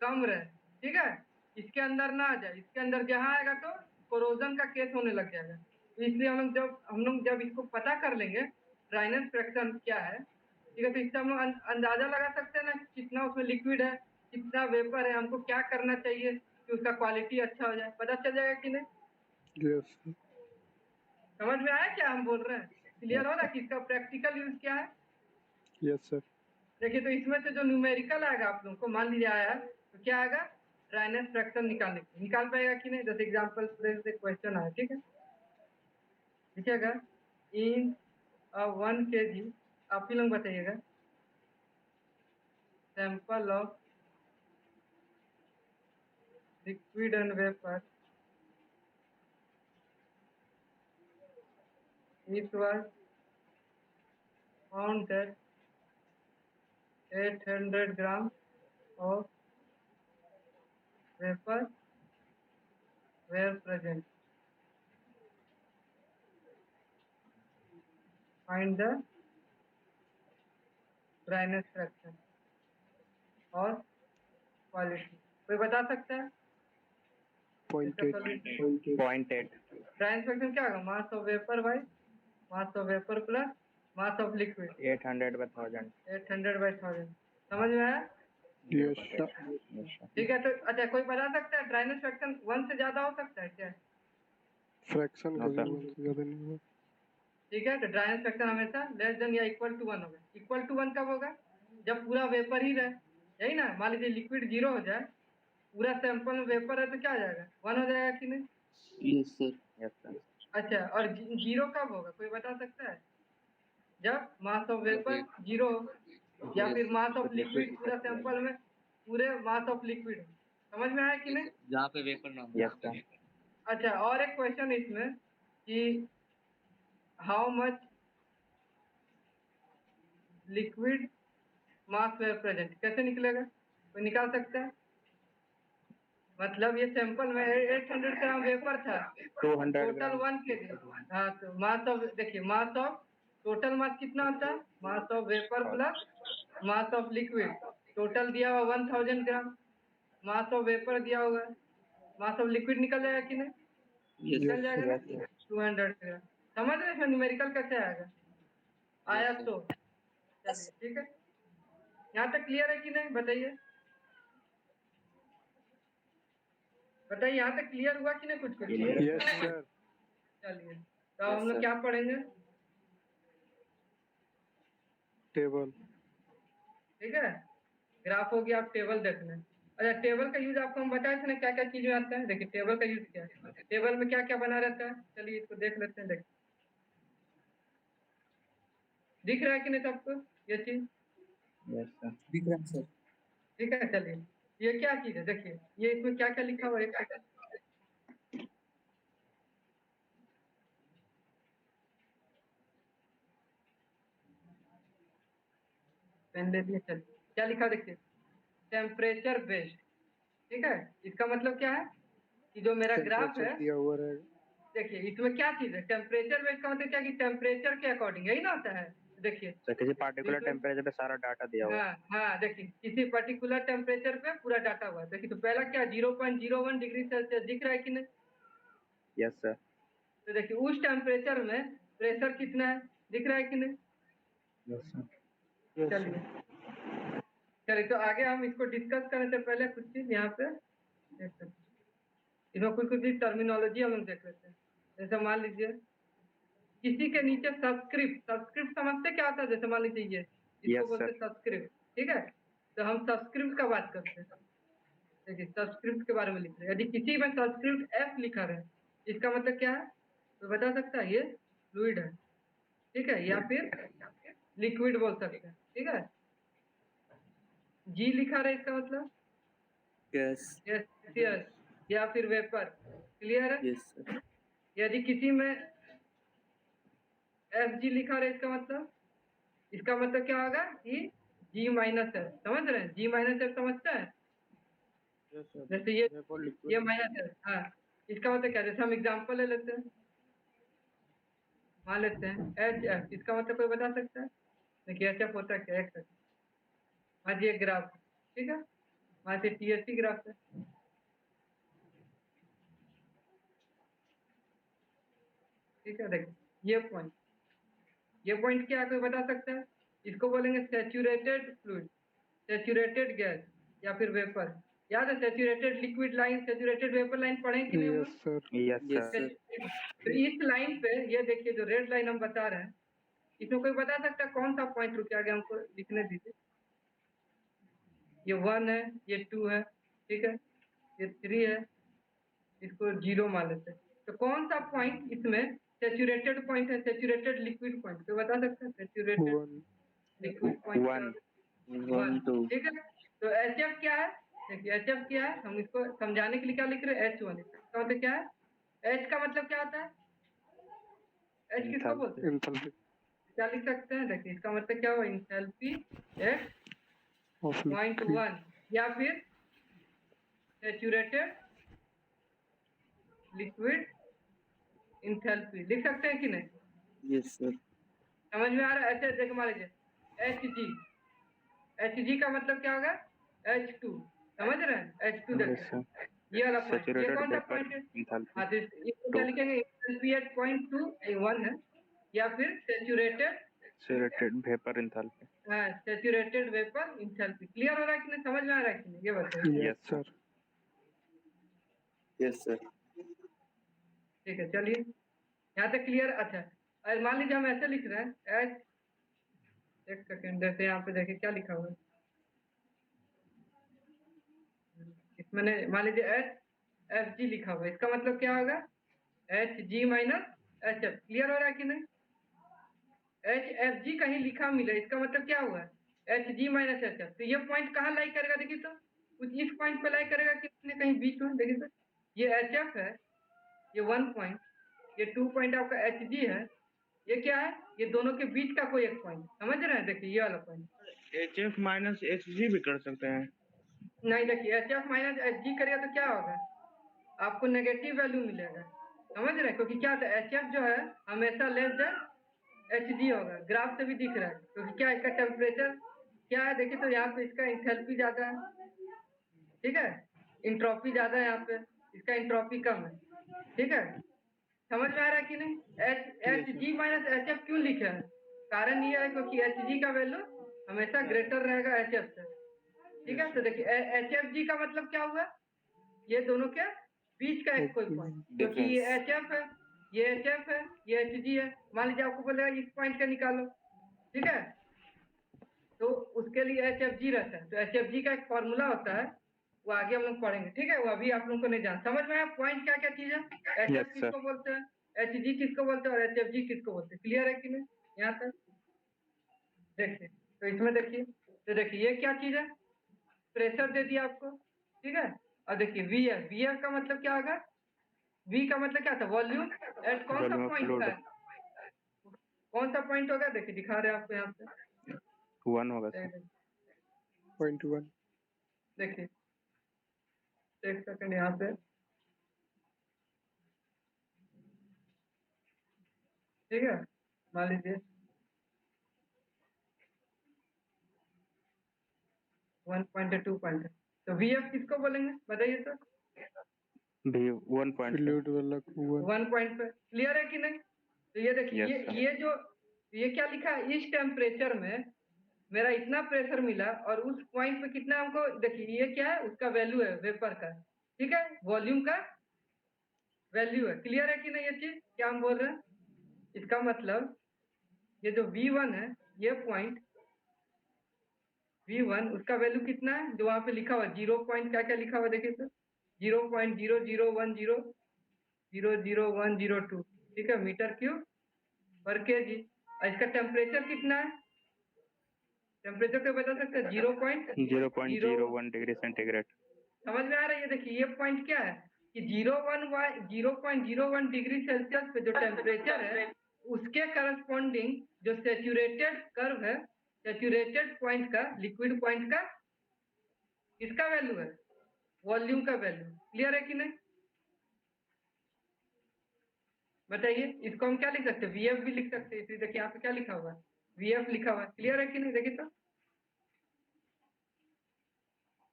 कम रहे, ठीक है। इसके अंदर ना आ जाए, इसके अंदर जहाँ आएगा तो कोरोजन का केस होने लग जाएगा। तो इसलिए हम लोग जब इसको पता कर लेंगे ड्राइनेस फ्रैक्शन क्या है, ठीक है, तो इससे हम लोग अंदाजा लगा सकते हैं ना कि कितना उसमें लिक्विड है, कितना वेपर है, हमको क्या करना चाहिए कि उसका क्वालिटी अच्छा हो जाए। पता चल जाएगा कि नहीं? Yes sir. समझ में आया क्या हम बोल रहे हैं? क्लियर हो रहा है कि इसका प्रैक्टिकल यूज क्या है? Yes sir. देखिए तो इसमें से जो न्यूमेरिकल आएगा आप लोगों को, मान लीजिए आया है तो क्या आएगा? ड्राइनेस फ्रैक्शन निकाल पाएगा कि नहीं? जैसे एग्जाम्पल क्वेश्चन आया, ठीक है, लिखिएगा इन 1 kg, आप ही लोग बताइएगा, sample of liquid and vapor, it was found that 800 grams of vapor were present. Find the dryness fraction और क्वालिटी। कोई बता सकता है? 0.8। 0.8। ड्राइनेस फ्रैक्शन क्या होगा? Mass of vapour by mass of vapour plus mass of liquid, 800/1000। 800/1000। समझ में आया? Yes sir. ठीक है, तो अच्छा कोई बता सकता है ड्राइनेस फ्रैक्शन 1 से ज्यादा हो सकता है क्या? फ्रैक्शन No, कभी sir. 1 से ज्यादा नहीं हुआ। ठीक है, तो ड्राइनेस फ्रैक्शन हमेशा लेस देन या इक्वल टू 1 होगा। इक्वल टू 1 कब होगा? जब पूरा वेपर ही रहे, यही ना। मान लीजिए लिक्विड 0 हो जाए, पूरा सैंपल में वेपर है तो क्या हो जाएगा? 1 हो जाएगा कि नहीं? Yes sir. Yes sir. अच्छा, और 0 कब होगा? कोई बता सकता है? जब मास ऑफ वेपर 0 हो, या फिर मास ऑफ लिक्विड पूरा सैंपल में पूरे मास ऑफ लिक्विड हो। समझ में आया कि नहीं? जहाँ पे वेपर ना हो। Yes sir. अच्छा, और एक क्वेश्चन इसमें कि how much liquid mass were present, कैसे निकलेगा? कोई निकाल सकता है? मतलब ये सैंपल में 800 ग्राम वेपर था, 200 टोटल ग्राम। 1 kg। हाँ, तो मास ऑफ, देखिए मास ऑफ टोटल मास कितना होता है? Mass of vapour plus mass of liquid, total दिया हुआ 1000 ग्राम, मास ऑफ वेपर दिया हुआ है मास ऑफ लिक्विड निकल जाएगा कि नहीं? यस निकल जाएगा ना? सर 200 ग्राम। समझ रहे हैं न्यूमेरिकल कैसे आएगा? आया Yes, sir. तो चलिए ठीक है। यहाँ तक क्लियर है कि नहीं बताइए? बताइए यहाँ तक क्लियर हुआ कि नहीं कुछ कुछ? Yes sir. चलिए तो हम Yes, लोग sir. क्या पढ़ेंगे? टेबल। ठीक है, ग्राफ हो गया, आप टेबल देखना। अच्छा, टेबल का यूज आपको हम बताए थे ना क्या क्या चीज में आता है। देखिए टेबल का यूज क्या है, टेबल में क्या क्या बना रहता है। चलिए इसको देख लेते हैं। देखिए दिख रहा है कि नहीं सबको ये चीज? Yes, sir. दिख रहा है सर। ठीक है, चलिए ये क्या चीज है देखिए, ये इसमें क्या क्या लिखा हुआ है। एक सेकंड, पेन ले लिए। चलिए क्या लिखा देखिए, टेम्परेचर बेस्ड। ठीक है, इसका मतलब क्या है कि जो मेरा ग्राफ टेम्परेचर है, दिया हुआ रहेगा। देखिए इसमें क्या चीज है, टेम्परेचर बेस्ड का मतलब क्या कि टेम्परेचर के अकॉर्डिंग यही ना होता है। देखिए तो किसी पार्टिकुलर लिक्विड, टेम्परेचर पे सारा डाटा दिया हुआ है। हाँ हाँ, देखिए किसी पर्टिकुलर टेम्परेचर पे पूरा डाटा हुआ है। देखिए तो पहला क्या 0.01 डिग्री सेल्सियस दिख रहा है कि नहीं? Yes sir. तो देखिए उस टेम्परेचर में प्रेशर कितना है दिख रहा है कि नहीं? Yes sir. यस चलिए सर। चलिए तो आगे हम इसको डिस्कस करने से पहले कुछ चीज यहाँ पे देख सकते हैं। इसमें कुछ कुछ टर्मिनोलॉजी हम लोग देख लेते हैं। जैसे मान लीजिए किसी के नीचे सब्सक्रिप्ट, सब्सक्रिप्ट समझते क्या होता है? जैसे मान लीजिए ये इसको Yes, बोलते sir. हैं सब्सक्रिप्ट। ठीक है, तो हम सब्सक्रिप्ट का बात करते हैं। देखिए सब्सक्रिप्ट के बारे में लिख रहे हैं। यदि किसी में सब्सक्रिप्ट एफ लिखा रहे, इसका मतलब क्या है तो बता सकता है? ये फ्लूइड है। ठीक है, या फिर लिक्विड बोल सकते हैं। ठीक है, जी लिखा रहे इसका मतलब यस गैसियस या फिर वेपर। क्लियर है? Yes sir. यदि किसी में एफ जी लिखा रहे इसका मतलब क्या होगा कि जी माइनस है। समझ रहे हैं? जी माइनस एफ समझते हैं? जैसे ये माइनस है, हाँ, इसका मतलब क्या? जैसे हम एग्जांपल ले लेते हैं, मान लेते हैं एच एफ, इसका मतलब कोई बता सकता है? देखिए एच एफ होता क्या है? मान लीजिए ग्राफ, ठीक है, मान लीजिए टीएससी ग्राफ है। ठीक है, देखिए ये पॉइंट क्या है कोई बता सकता है? इसको बोलेंगे सैचुरेटेड फ्लूइड, सैचुरेटेड गैस या फिर वेपर। याद है saturated liquid line, saturated vapour line पढ़े कि नहीं हम लोग? Yes sir. Yes, yes sir. Sir. तो इस लाइन पे ये देखिए जो रेड लाइन हम बता रहे हैं, इसमें कोई बता सकता है कौन सा पॉइंट रुके? आगे हमको लिखने दीजिए। ये 1 है, ये 2 है, ठीक है, ये 3 है, इसको 0 मान लेते हैं। तो कौन सा पॉइंट इसमें सैचुरेटेड पॉइंट है, सैचुरेटेड लिक्विड पॉइंट कोई बता सकता है? सैचुरेटेड 1। Liquid point One. 1 2 ठीक है। तो एच एफ क्या है? देखिए एच एफ क्या है, हम इसको समझाने के लिए क्या लिख रहे हैं? H1। इसका मतलब क्या है? एच का मतलब क्या होता है? एच किसको बोलते हैं? एंथैल्पी क्या लिख सकते हैं? देखिए इसका मतलब क्या हुआ? Enthalpy at of point liquid. 1 या फिर सैचुरेटेड लिक्विड इंथैल्पी लिख सकते हैं कि नहीं? Yes sir. समझ में आ रहा है? ऐसे देखो मान लीजिए एच जी, एच जी का मतलब क्या होगा? H2। समझ रहे हैं? H2 यस देखिए सर। ये वाला पॉइंट, ये Saturated कौन सा vapor पॉइंट है? enthalpy. हाँ तो इसको क्या 2. लिखेंगे? इंथैल्पी एट पॉइंट 1 है या फिर सैचुरेटेड, Saturated vapor enthalpy. हाँ सैचुरेटेड वेपर इंथैल्पी। क्लियर हो रहा है कि नहीं? समझ में आ रहा है कि नहीं ये बताइए। Yes sir. Yes sir. ठीक है, चलिए यहाँ तक क्लियर। अच्छा, और मान लीजिए हम ऐसे लिख रहे हैं एच, एक सेकेंड, जैसे यहाँ पे देखिए क्या लिखा हुआ है इसमें, मान लीजिए एच एफ जी लिखा हुआ है, इसका मतलब क्या होगा? H G minus H F. Clear हो रहा है कि नहीं? एच एफ जी कहीं लिखा मिले, इसका मतलब क्या हुआ? H G minus H F. तो ये पॉइंट कहाँ लाई करेगा? देखिए तो कुछ इस पॉइंट पे लाई करेगा कि कहीं बीच में। देखिए तो ये एच एफ है, ये 1 पॉइंट, ये 2 पॉइंट आपका एच जी है, ये क्या है? ये दोनों के बीच का कोई एक पॉइंट। समझ रहे हैं? देखिए ये वाला point. H F minus H G भी कर सकते हैं। नहीं, देखिए H F minus H G करेगा तो क्या होगा? आपको नेगेटिव वैल्यू मिलेगा। समझ रहे हैं? क्योंकि क्या होता है, एच एफ जो है हमेशा लेस देन एच जी होगा। ग्राफ से भी दिख रहा है, क्योंकि क्या इसका टेम्परेचर क्या है? देखिए तो यहाँ पे इसका इंथैल्पी ज्यादा है, ठीक है, इंट्रोपी ज्यादा है यहाँ पे, इसका इंट्रोपी कम है, ठीक है। समझ में आ रहा है कि नहीं? H G minus H F क्यों लिखा है? कारण ये है क्योंकि एच जी का वैल्यू हमेशा ग्रेटर रहेगा एच एफ से, ठीक है। तो देखिए एच एफ जी का मतलब क्या हुआ, ये दोनों के बीच का एक कोई पॉइंट, क्योंकि ये एच एफ है, ये एच एफ है, ये एच जी है। मान लीजिए आपको बोलेगा इस पॉइंट का निकालो, ठीक है, तो उसके लिए एच एफ जी रहता है। तो एच एफ जी का एक फॉर्मूला होता है, वो आगे हम लोग पढ़ेंगे, ठीक है। वो अभी आप लोगों को नहीं जान, समझ में आया पॉइंट क्या क्या चीज है, एच Yes, एफ किसको बोलते हैं, एच जी किसको बोलते हैं और एच एफ जी किसको बोलते हैं। क्लियर है कि नहीं यहाँ तक? देखिए तो इसमें देखिए, तो देखिए ये क्या चीज है, प्रेशर दे दिया आपको, ठीक है। और देखिए वी एफ, वी एफ का मतलब क्या होगा, वी का मतलब क्या था, वॉल्यूम एट कौन सा Volume of पॉइंट fluid. का है, कौन सा पॉइंट होगा, देखिए दिखा रहे हैं आपको यहाँ पे, 1 होगा सर। 0.1 देखिए एक सेकंड यहाँ पे, ठीक है। मान लीजिए 1.2 पॉइंट, तो वी एफ किसको बोलेंगे बताइए तो, भी 1 पॉइंट फ्लूइड वाला कुआं 1 पॉइंट पे। क्लियर है कि नहीं? तो ये देखिए Yes, sir. ये जो ये क्या लिखा है, इस टेम्परेचर में मेरा इतना प्रेशर मिला और उस पॉइंट पे कितना हमको, देखिए ये क्या है, उसका वैल्यू है वेपर का, ठीक है, वॉल्यूम का वैल्यू है। क्लियर है कि नहीं ये चीज क्या हम बोल रहे हैं? इसका मतलब ये जो V1 है, ये पॉइंट V1 उसका वैल्यू कितना है, जो वहां पे लिखा हुआ 0 पॉइंट क्या क्या लिखा हुआ देखिए तो 0.001000102, ठीक है, मीटर क्यूब पर केजी। और इसका टेम्परेचर कितना है, टेम्परेचर को बता सकते हैं 0.01 डिग्री सेंटीग्रेड। समझ में आ रहा है? ये देखिए ये पॉइंट क्या है कि 0.01 डिग्री सेल्सियस पे जो टेम्परेचर है उसके करस्पॉन्डिंग जो सेचुरेटेड कर्व है, सेचुरेटेड पॉइंट का, लिक्विड पॉइंट का किसका वैल्यू है, वॉल्यूम का वैल्यू। क्लियर है कि नहीं बताइए? इसको हम क्या लिख सकते हैं, वीएफ भी लिख सकते हैं। इसलिए देखिए यहाँ पे क्या लिखा हुआ है, वीएफ लिखा हुआ है। क्लियर है कि नहीं देखिए तो,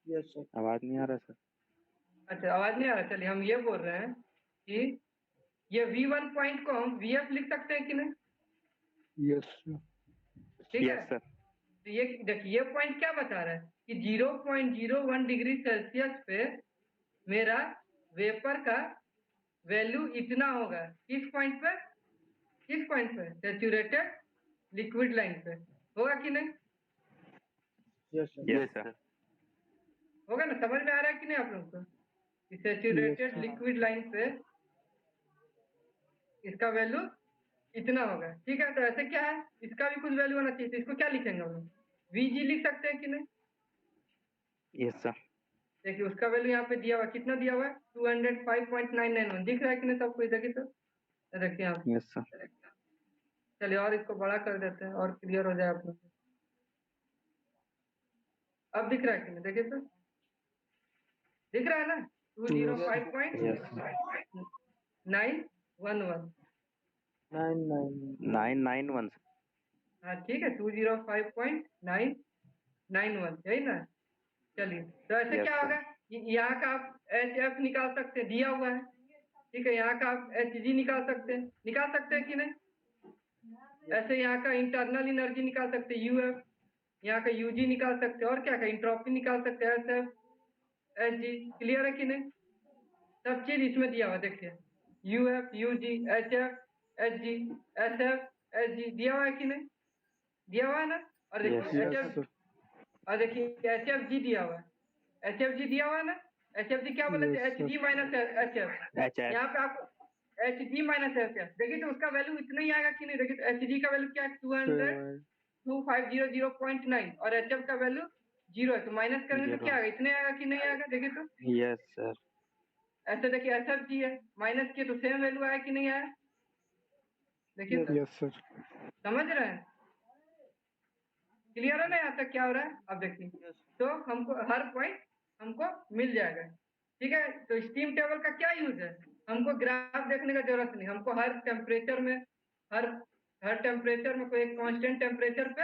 यस सर। आवाज नहीं आ रहा सर। अच्छा आवाज नहीं आ रहा, चलिए हम ये बोल रहे हैं कि ये V1 पॉइंट को हम VF लिख सकते हैं कि नहीं, यस ठीक है। Yes sir. तो ये देखिए ये पॉइंट क्या बता रहा है कि 0.01 डिग्री सेल्सियस पे मेरा वेपर का वैल्यू इतना होगा, किस पॉइंट पे, किस पॉइंट पे, सेचुरेटेड लिक्विड लाइन पे, होगा कि नहीं, यस सर। Yes sir. होगा ना? समझ में आ रहा है कि नहीं आप लोगों को कि सेचुरेटेड लिक्विड लाइन पे इसका वैल्यू इतना होगा, ठीक है। तो ऐसे क्या है, इसका भी कुछ वैल्यू होना चाहिए, तो इसको क्या लिखेंगे हम लोग, VG लिख सकते हैं कि नहीं? Yes sir. देखिए उसका वैल्यू यहाँ पे दिया हुआ, कितना दिया हुआ है, 205.991 दिख रहा है कि नहीं सबको? देखिए तो, देखिए यहाँ पे। Yes sir. चलिए और इसको बड़ा कर देते हैं और क्लियर हो जाए आप लोग। अब दिख रहा है कि नहीं देखिए तो, दिख रहा है ना, 205.911। 991 हाँ ठीक है, 205.991 यही ना। चलिए तो ऐसे Yes, क्या sir. होगा, यहाँ का आप HF निकाल सकते हैं, दिया हुआ है, ठीक है। यहाँ का आप HG निकाल सकते हैं कि नहीं? ऐसे यहाँ का इंटरनल एनर्जी निकाल सकते हैं UF, यहाँ का UG निकाल सकते हैं, और क्या का इंट्रोपी निकाल सकते हैं SF, HG। क्लियर है कि नहीं? सब चीज इसमें दिया हुआ देखिए, UF, UG, HF, HG, SF, HG दिया हुआ है कि नहीं? दिया हुआ है ना। और देखिए HF, और देखिए HFG दिया हुआ है, HFG दिया हुआ है ना। HFG क्या बोले थे, HG माइनस HF। यहाँ पे आप HG माइनस HF देखिए तो उसका वैल्यू इतना ही आएगा कि नहीं? देखिए तो HG का वैल्यू क्या है, 200,2500.9 और HF का वैल्यू 0 है, तो माइनस करेंगे तो क्या आएगा, इतने आएगा कि नहीं आएगा? देखिए तो यस सर। ऐसे देखिए HFG है, माइनस किए तो सेम वैल्यू आया कि नहीं आया? देखिए तो, यस सर। समझ रहे हैं? क्लियर है ना यहाँ तक क्या हो रहा है? अब देखिए तो हमको हर पॉइंट हमको मिल जाएगा, ठीक है। तो स्टीम टेबल का क्या यूज है, हमको ग्राफ देखने का जरूरत नहीं, हमको हर टेम्परेचर में, हर टेम्परेचर में कोई एक कांस्टेंट टेम्परेचर पे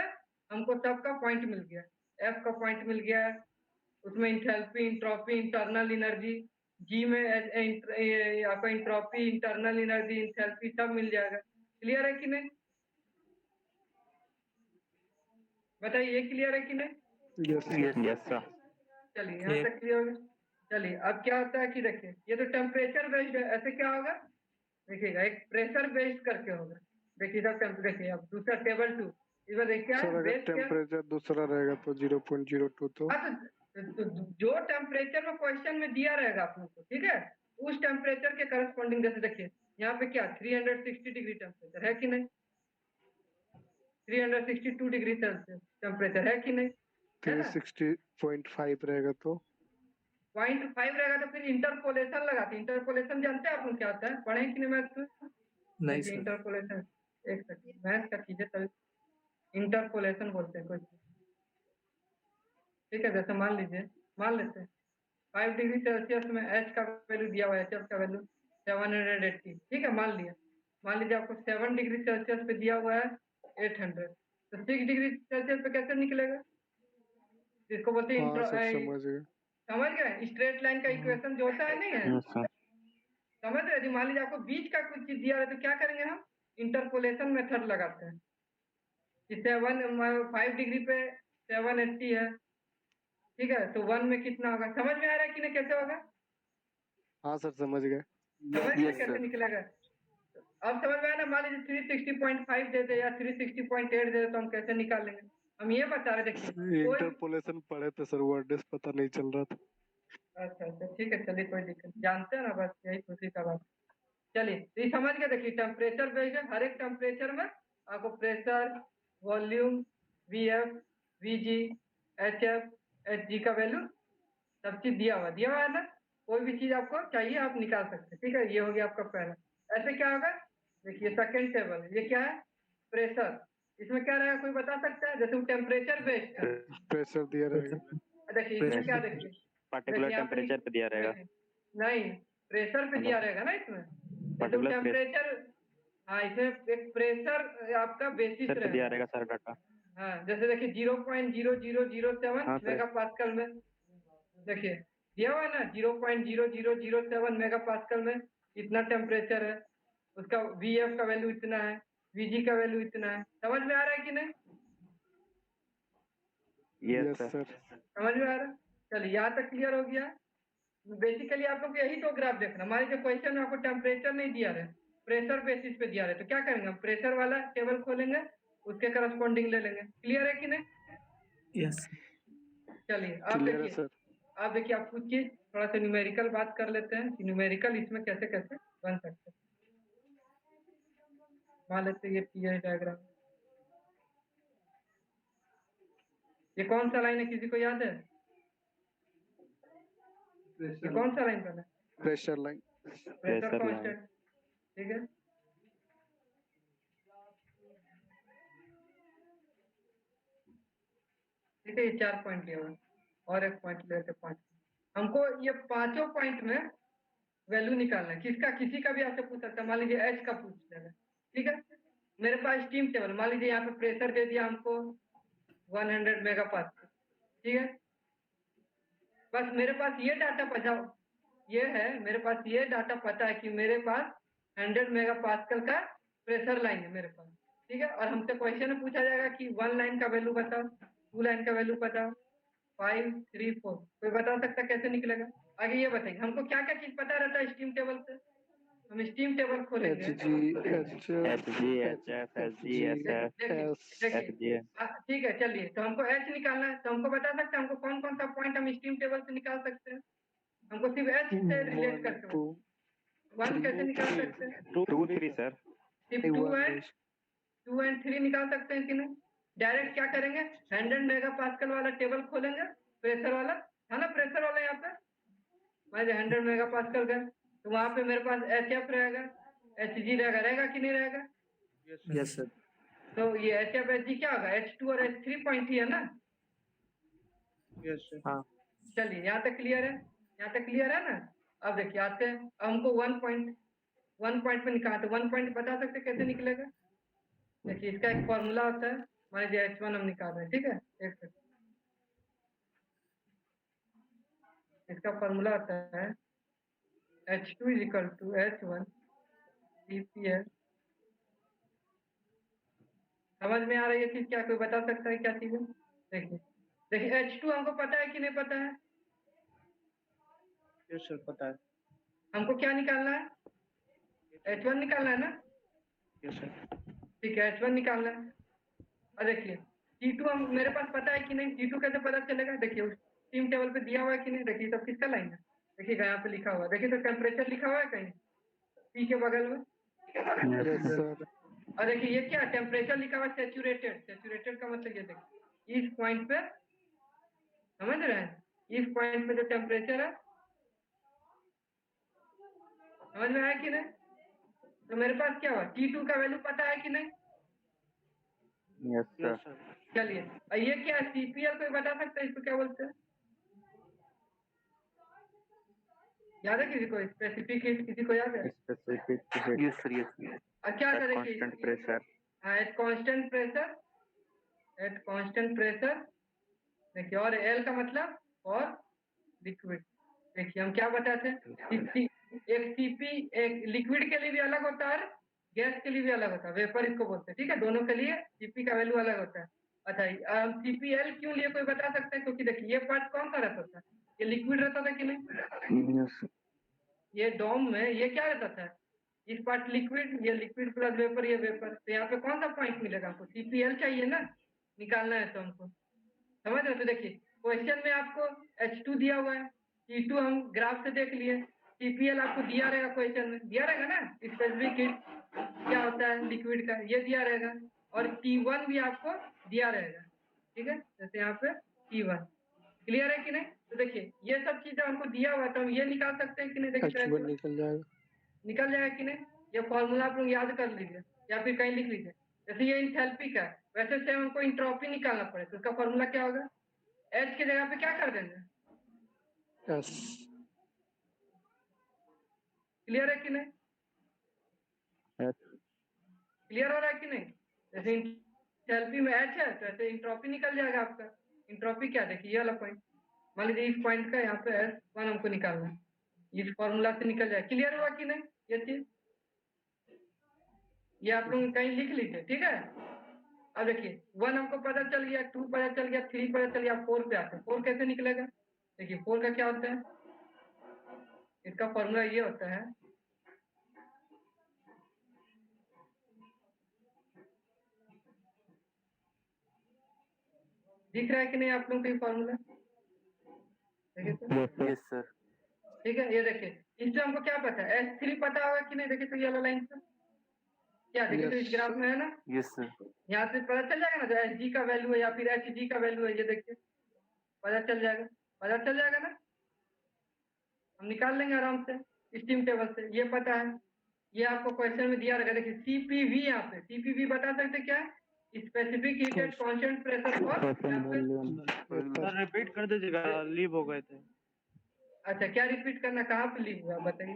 हमको सबका पॉइंट मिल गया, F का पॉइंट मिल गया, उसमें इंथैल्पी, इंट्रोपी, इंटरनल एनर्जी जी में आपका इंट्रोपी, इंटरनल एनर्जी, इंथैल्पी सब मिल जाएगा। क्लियर है कि नहीं? बताइए ये क्लियर है कि नहीं? Yes sir. चलिए यहाँ तक क्लियर हो गया। चलिए अब क्या होता है कि देखिए ये तो टेम्परेचर बेस्ड है, ऐसे क्या होगा देखिएगा, एक प्रेशर बेस्ड करके होगा। देखिए सब देखिए अब दूसरा टेबल 2 इसमें देखिए क्या सर है, अगर बेस क्या है? टेम्परेचर दूसरा रहेगा तो 0.02 तो हाँ तो जो टेम्परेचर में क्वेश्चन में दिया रहेगा आप लोग को, ठीक है, उस टेम्परेचर के करस्पॉन्डिंग, जैसे देखिए यहाँ पे क्या 360 डिग्री टेम्परेचर है कि नहीं, 362 डिग्री सेल्सियस टेम्परेचर है कि नहीं, है ना? 360.5 रहेगा तो 0.5 रहेगा तो फिर इंटरपोलेशन लगाते हैं। इंटरपोलेशन जानते हैं आप लोग क्या होता है, पढ़े कि नहीं मैथ में? नहीं देखिए सर। इंटरपोलेशन, एक सेकंड मैथ का कीजिए तभी। इंटरपोलेशन बोलते हैं कुछ, ठीक है। जैसे मान लीजिए, मान लेते हैं 5 डिग्री सेल्सियस में एच का वैल्यू दिया हुआ है, एच का वैल्यू 780, ठीक है, मान लिया। मान लीजिए आपको 7 डिग्री सेल्सियस पे दिया हुआ है 800, तो 6 डिग्री सेल्सियस पे कैसे निकलेगा? इसको बोलते हाँ सर हैं, समझ गए। समझ गए? स्ट्रेट लाइन का इक्वेशन जो होता है नहीं है, यस सर। समझ रहे? जी मान लीजिए आपको बीच का कुछ चीज दिया है तो क्या करेंगे हम, इंटरपोलेशन मेथड लगाते हैं कि 5 डिग्री पे 780 है, ठीक है, तो 1 में कितना होगा? समझ में आ रहा है कि नहीं कैसे होगा? हाँ सर समझ गए। समझ गए कैसे निकलेगा? अब समझ में आया ना? मान लीजिए 360.5 दे दे या 360.8 दे दे तो हम कैसे निकाल लेंगे? हम ये बता रहे, देखिए कोई, इंटरपोलेशन पढ़े थे सर, वर्डेस पता नहीं चल रहा था। अच्छा ठीक है, चलिए कोई दिक्कत नहीं, जानते हैं ना, बस यही खुशी का बात। चलिए तो ये समझ गए। देखिए टेम्परेचर बेस्ड है, हर एक टेम्परेचर में आपको pressure, volume, VF, VG, HF, HG का वैल्यू सब चीज दिया हुआ है ना। कोई भी चीज आपको चाहिए आप निकाल सकते हैं, ठीक है। ये हो गया आपका पहला। ऐसे क्या होगा, देखिए सेकंड टेबल, ये क्या है, प्रेशर। इसमें क्या रहेगा कोई बता सकता है? जैसे टेम्परेचर बेस्ड है, प्रेशर दिया रहेगा। देखिए इसमें क्या, देखिए पर्टिकुलर यहाँ पे टेम्परेचर पे दिया रहेगा। नहीं, प्रेशर पे दिया रहेगा ना इसमें, जैसे पर्टिकुलर टेम्परेचर, हाँ इसमें एक प्रेशर आपका बेसिस प्रेशर पे दिया रहेगा। रहेगा सर डाटा। हाँ जैसे देखिए 0.0007 हाँ सर। मेगा पास्कल में, देखिए दिया हुआ है ना 0.0007 मेगा पास्कल में इतना टेम्परेचर है, उसका वीएफ का वैल्यू इतना है, वीजी का वैल्यू इतना है। समझ में आ रहा है कि नहीं? Yes yes sir. सर। समझ में आ रहा है? चलिए यहाँ तक क्लियर हो गया। बेसिकली आप लोग यही तो ग्राफ देखना। हमारे जो क्वेश्चन में आपको टेम्परेचर नहीं दिया रहे, प्रेशर बेसिस पे दिया रहे, तो क्या करेंगे हम, प्रेशर वाला टेबल खोलेंगे, उसके करस्पॉन्डिंग ले लेंगे। क्लियर है कि नहीं? यस। चलिए आप क्लियर है देखिए, सर। आप देखिए, आप कुछ चीज थोड़ा सा न्यूमेरिकल बात कर लेते हैं कि न्यूमेरिकल इसमें कैसे कैसे बन सकते हैं। मान लेते हैं ये पीएच डायग्राम, ये कौन सा लाइन है, किसी को याद है? ये कौन सा लाइन बना है? Pressure line. Pressure Pressure line। Constant, ठीक है। ठीक है, ये 4 पॉइंट लिया हुआ है और एक पॉइंट लेते 5। हमको ये पांचों पॉइंट में वैल्यू निकालना है। किसका, किसी का भी आपसे पूछ सकता है। मान लीजिए एच का पूछ लेगा, ठीक है। मेरे पास स्टीम टेबल, मान लीजिए यहाँ पे प्रेशर दे दिया हमको 100 मेगा पास्कल, ठीक है। बस मेरे पास ये डाटा पता, ये है मेरे पास ये डाटा पता है कि मेरे पास 100 मेगा पास्कल का प्रेशर लाइन है मेरे पास, ठीक है। और हमसे क्वेश्चन में पूछा जाएगा कि 1 लाइन का वैल्यू बताओ, 2 लाइन का वैल्यू बताओ, 5, 3, 4, कोई बता सकता कैसे निकलेगा? आगे ये बताइए, हमको क्या क्या चीज पता रहता है स्टीम टेबल से? हम स्टीम टेबल खोलेंगे, H G H H G H F S G S F S F G. ठीक है। चलिए तो हमको एच निकालना है, तो हमको बता सकते हैं हमको कौन कौन सा पॉइंट हम स्टीम टेबल से निकाल सकते हैं? हमको सिर्फ एच से रिलेट 1 करके 2 1 कैसे 3 निकाल सकते हैं? 2 3 सर। सिर्फ 2 एंड 3 निकाल सकते हैं कि नहीं? डायरेक्ट क्या करेंगे, 100 मेगा पास्कल वाला टेबल खोलेंगे, प्रेशर वाला है ना, प्रेशर वाला यहाँ पे मान लीजिए 100 मेगा पास्कल का, तो वहां पे मेरे पास एच एफ रहेगा, एच जी रहेगा, रहेगा कि नहीं रहेगा? Yes sir. तो ये एच एफ एच जी क्या होगा, H2 और H3 पॉइंट ही है ना। Yes sir. हाँ। चलिए यहाँ तक क्लियर है, यहाँ तक क्लियर है ना। अब देखिए आते हैं, अब हमको 1 पॉइंट पे निकालना, तो 1 पॉइंट बता सकते कैसे निकलेगा? देखिए इसका एक फॉर्मूला होता है, मान लीजिए H1 हम निकाल रहे हैं, ठीक है। एक सेकंड, इसका फॉर्मूला होता है H2 is equal to H1 CPL। समझ में आ रही है चीज? क्या कोई बता सकता है क्या चीज है? देखिए देखिए H2 हमको पता है कि नहीं पता है? यस सर पता है। हमको क्या निकालना है? H1 निकालना है ना? Yes sir. ठीक है, H1 निकालना है। और देखिए T2 हम मेरे पास पता है कि नहीं? T2 कैसे पता चलेगा? देखिए उस टीम टेबल पे दिया हुआ है कि नहीं? देखिए सब किसका लाइन है? देखिएगा यहाँ पे लिखा हुआ है, देखिए तो टेम्परेचर लिखा हुआ है कहीं T के बगल में। Yes sir. और देखिए ये क्या टेम्परेचर लिखा हुआ है? सैचुरेटेड। सैचुरेटेड का मतलब ये देखिए इस पॉइंट पे, समझ रहे हैं? इस पॉइंट पे जो टेम्परेचर है, समझ में आया कि नहीं? तो मेरे पास क्या हुआ? T2 का वैल्यू पता है कि नहीं? Yes sir. Yes sir. चलिए और ये क्या है? CPL कोई बता सकता है इसको क्या बोलते हैं? याद है किसी को? स्पेसिफिक हीट किसी को याद है? Specific Yes, sir. Yes. और क्या एट करेंगे? Constant pressure. At constant pressure. At constant pressure. देखिए और L का मतलब और लिक्विड। देखिए हम क्या बताते हैं? एक CP एक लिक्विड के लिए भी अलग होता है, गैस के लिए भी अलग होता है, वेपर इसको बोलते हैं। ठीक है, दोनों के लिए CP का वैल्यू अलग होता है। अच्छा हम CPL क्यों लिए कोई बता सकता है? क्योंकि देखिए ये पार्ट कौन सा रहता था? ये लिक्विड रहता था कि नहीं? यस। ये डोम में ये क्या रहता था? इस पार्ट लिक्विड, ये लिक्विड प्लस वेपर, ये वेपर। तो यहाँ पे कौन सा पॉइंट मिलेगा हमको? CPL चाहिए ना, निकालना है तो हमको। समझ रहे? तो देखिए क्वेश्चन में आपको H2 दिया हुआ है, T2 हम ग्राफ से देख लिए, CPL आपको दिया रहेगा, क्वेश्चन में दिया रहेगा ना स्पेसिफिक हीट क्या होता है लिक्विड का, ये दिया रहेगा। और T1 भी आपको दिया रहेगा। ठीक है, जैसे यहाँ पे T1 क्लियर है कि नहीं? तो देखिए ये सब चीजें हमको दिया हुआ है, तो हम ये निकाल सकते हैं कि नहीं? देखिए H1 निकल जाएगा। निकल जाएगा कि नहीं? ये फॉर्मूला आप लोग याद कर लीजिए या फिर कहीं लिख लीजिए। जैसे ये इंथैल्पी का है, वैसे से हमको इंट्रोपी निकालना पड़े, तो उसका फॉर्मूला क्या होगा? H की जगह पे क्या कर देंगे? S। क्लियर है कि नहीं? क्लियर हो रहा है कि नहीं? जैसे इंथैल्पी में H है तो ऐसे इंट्रोपी निकल जाएगा आपका। इंट्रोपी क्या? देखिए ये वाला पॉइंट, मान लीजिए इस पॉइंट का यहाँ पे S1 हमको निकालना है, इस फॉर्मूला से निकल जाए। क्लियर हुआ कि नहीं ये चीज? ये आप लोग कहीं लिख लीजिए। ठीक है, अब देखिए 1 हमको पता चल गया, 2 पता चल गया, 3 पता चल गया, 4 पे आते हैं। 4 कैसे निकलेगा? देखिए 4 का क्या होता है? इसका फॉर्मूला ये होता है, दिख रहा है कि नहीं आप लोग को ये फॉर्मूला? देखिए तो Yes, sir. ठीक है, ये देखिए इससे हमको क्या पता है? S3 पता होगा कि नहीं? देखिए तो ये वाला लाइन से क्या, देखिए तो इस ग्राफ में है ना, Yes, sir. यहाँ से पता चल जाएगा ना जो Hg का वैल्यू है या फिर Hg का वैल्यू है, ये देखिए पता चल जाएगा। पता चल जाएगा ना, हम निकाल लेंगे आराम से स्टीम टेबल से। ये पता है, ये आपको क्वेश्चन में दिया रहेगा। देखिए CPV, यहाँ पे CPV बता सकते क्या है? Specific heat at constant pressure for, यहाँ पे सर रिपीट कर दीजिएगा, लीव हो गए थे। अच्छा क्या रिपीट करना, कहाँ पे लिख हुआ बताइए?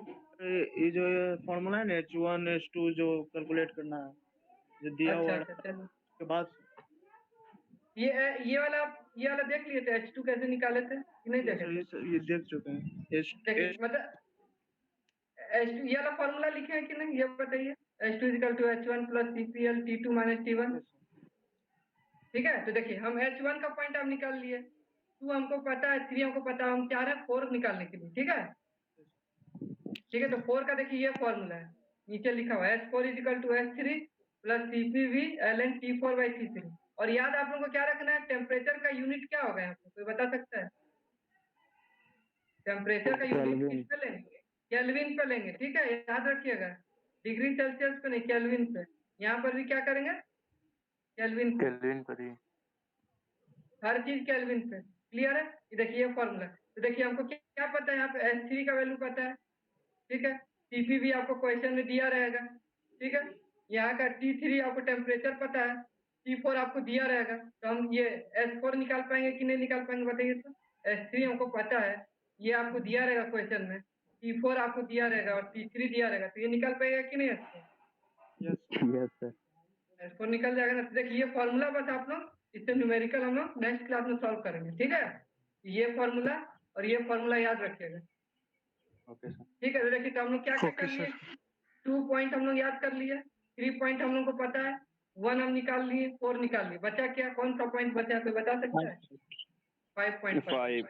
ये जो फॉर्मूला है ना H1 H2 जो कैलकुलेट करना है, जो दिया हुआ है अच्छा चलो उसके बाद ये वाला देख लिए थे H2 कैसे निकाले थे कि नहीं देखे थे? ये देख चुके हैं। देखिए मतलब H2 ये वाला फॉर्मूला लिखे हैं कि नहीं ये बताइए? H2 equal to H1 plus CPL T2 minus T1। ठीक है, तो देखिए हम H1 का पॉइंट अब निकाल लिए, 2 हमको पता है, 3 हमको पता है, हम चाह रहे हैं 4 निकालने के लिए। ठीक है, ठीक है, तो 4 का देखिए ये फॉर्मूला है, नीचे लिखा हुआ है H4 equal to H3 plus CPV ln T4 by T3। और याद आप लोगों को क्या रखना है? टेम्परेचर का यूनिट क्या होगा यहाँ पे, कोई बता सकता है? टेम्परेचर का यूनिट किस पे लेंगे? केल्विन पे लेंगे। ठीक है, याद रखिएगा, डिग्री सेल्सियस पे नहीं, केल्विन पे। यहाँ पर भी क्या करेंगे? केल्विन पे, Kelvin पर ही. हर चीज केल्विन पे। क्लियर है? ये देखिए फॉर्मूला। तो देखिए हमको क्या पता है? यहाँ पे H3 का वैल्यू पता है। ठीक है, Cp भी आपको क्वेश्चन में दिया रहेगा। ठीक है, यहाँ का T3 आपको टेम्परेचर पता है, T4 आपको दिया रहेगा। तो हम ये S4 निकाल पाएंगे कि नहीं निकाल पाएंगे बताइए? तो S3 हमको पता है, ये आपको दिया रहेगा क्वेश्चन में, T4 आपको दिया रहेगा और T3 दिया रहेगा, तो ये निकाल पाएगा कि नहीं? Yes sir. S4 निकल जाएगा ना। तो देखिए ये फॉर्मूला बस आप लोग, इससे न्यूमेरिकल हम लोग नेक्स्ट क्लास में सॉल्व करेंगे। ठीक है, ये फॉर्मूला और ये फॉर्मूला याद रखिएगा। Okay sir. ठीक है, तो देखिए तो हम लोग क्या क्या ओके कर लिए, सर। 2 पॉइंट हम लोग याद कर लिए, 3 पॉइंट हम लोग को पता है, 1 हम निकाल लिए, 4 निकाल लिए, बचा क्या, कौन सा पॉइंट बचा है कोई बता सकता है? 5 पॉइंट 5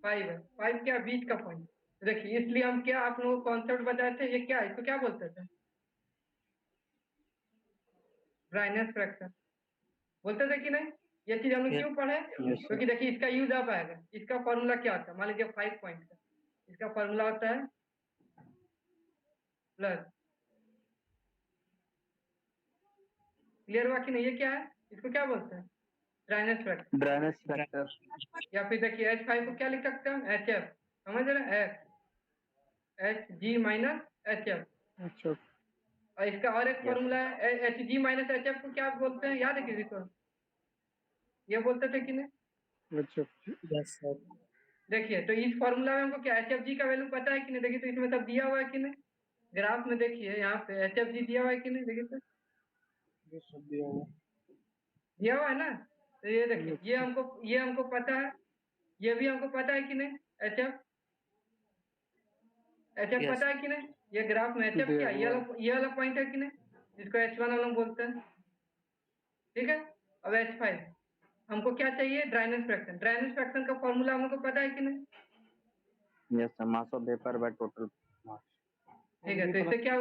5 है, 5 क्या बीच का पॉइंट। देखिए इसलिए हम क्या आप लोगों को कॉन्सेप्ट बताए थे, ये क्या है, इसको क्या बोलते थे? ड्राइनेस फ्रैक्शन बोलते थे कि नहीं? ये चीज हम लोग क्यों पढ़े? क्योंकि देखिए इसका यूज आप आएगा, इसका फॉर्मूला क्या होता है, मान लीजिए 5 पॉइंट का, इसका फॉर्मूला होता है प्लस, क्लियर हुआ कि नहीं? ये क्या है, इसको क्या बोलते हैं? Dryness fraction. Dryness factor. या फिर देखिए H5 को क्या लिख सकते हैं, HF, समझ रहे हैं, HG माइनस HF। अच्छा और इसका और एक Yes, फॉर्मूला है HG माइनस HF को क्या बोलते हैं, याद है किसी को? ये बोलते थे कि नहीं? अच्छा। Yes sir. देखिए तो इस फॉर्मूला में हमको क्या HFG का वैल्यू पता है कि नहीं? देखिए तो इसमें सब दिया हुआ है कि नहीं, ग्राफ में देखिए यहाँ पे HFG दिया हुआ है कि नहीं, देखिए तो ये सब दिया हुआ। दिया हुआ है ना। तो ये देखिए ये हमको पता है, ये भी हमको पता है कि नहीं, HF Yes. पता है कि नहीं? ये ग्राफ में HF क्या है, ये वाला पॉइंट है कि नहीं, जिसको H1 हम लोग बोलते हैं, ठीक है। अब H5 हमको क्या चाहिए, ड्राइनेस फ्रैक्शन। ड्राइनेस फ्रैक्शन का फॉर्मूला हमको पता है कि नहीं? Yes sir, mass of vapour by total mass. ठीक है, तो इससे क्या,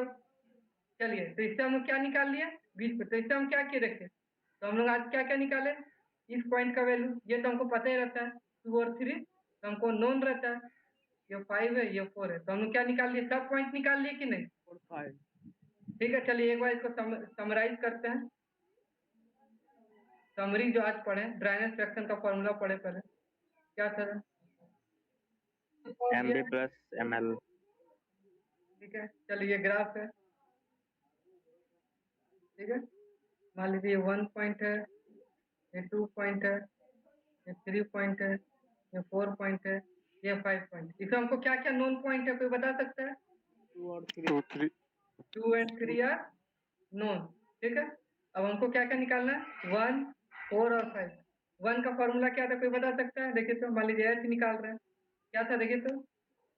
चलिए तो इससे हम लोग क्या निकाल लिया, 20 पे। तो इससे हम क्या किए देखिए, तो हम लोग आज क्या क्या निकाले, इस पॉइंट का वैल्यू, ये तो हमको पता ही रहता है 2 और 3, तो हमको नोन रहता है, ये 5 है, ये 4 है, तो हम लोग क्या निकाल लिए, सब पॉइंट निकाल लिए कि नहीं? 4 5। ठीक है, चलिए एक बार इसको समराइज करते हैं। समरी जो आज पढ़े, ड्राइनेस फ्रैक्शन का फॉर्मूला पढ़े पहले, क्या था? MB plus ML। ठीक है, चलिए ये ग्राफ है, ठीक है। मान लीजिए 1 पॉइंट है, ये 2 पॉइंट है, ये 3 पॉइंट है, ये 4 पॉइंट है, ये 5 पॉइंट। इसमें हमको क्या क्या नोन पॉइंट है, कोई बता सकता है? 2 और 2 3 2 एंड 3 आर नोन, ठीक है। अब हमको क्या क्या निकालना है, 1 4 और 5। 1 का फॉर्मूला क्या था, कोई बता सकता है? देखिए तो मान लीजिए H निकाल रहे हैं, क्या था देखिए तो,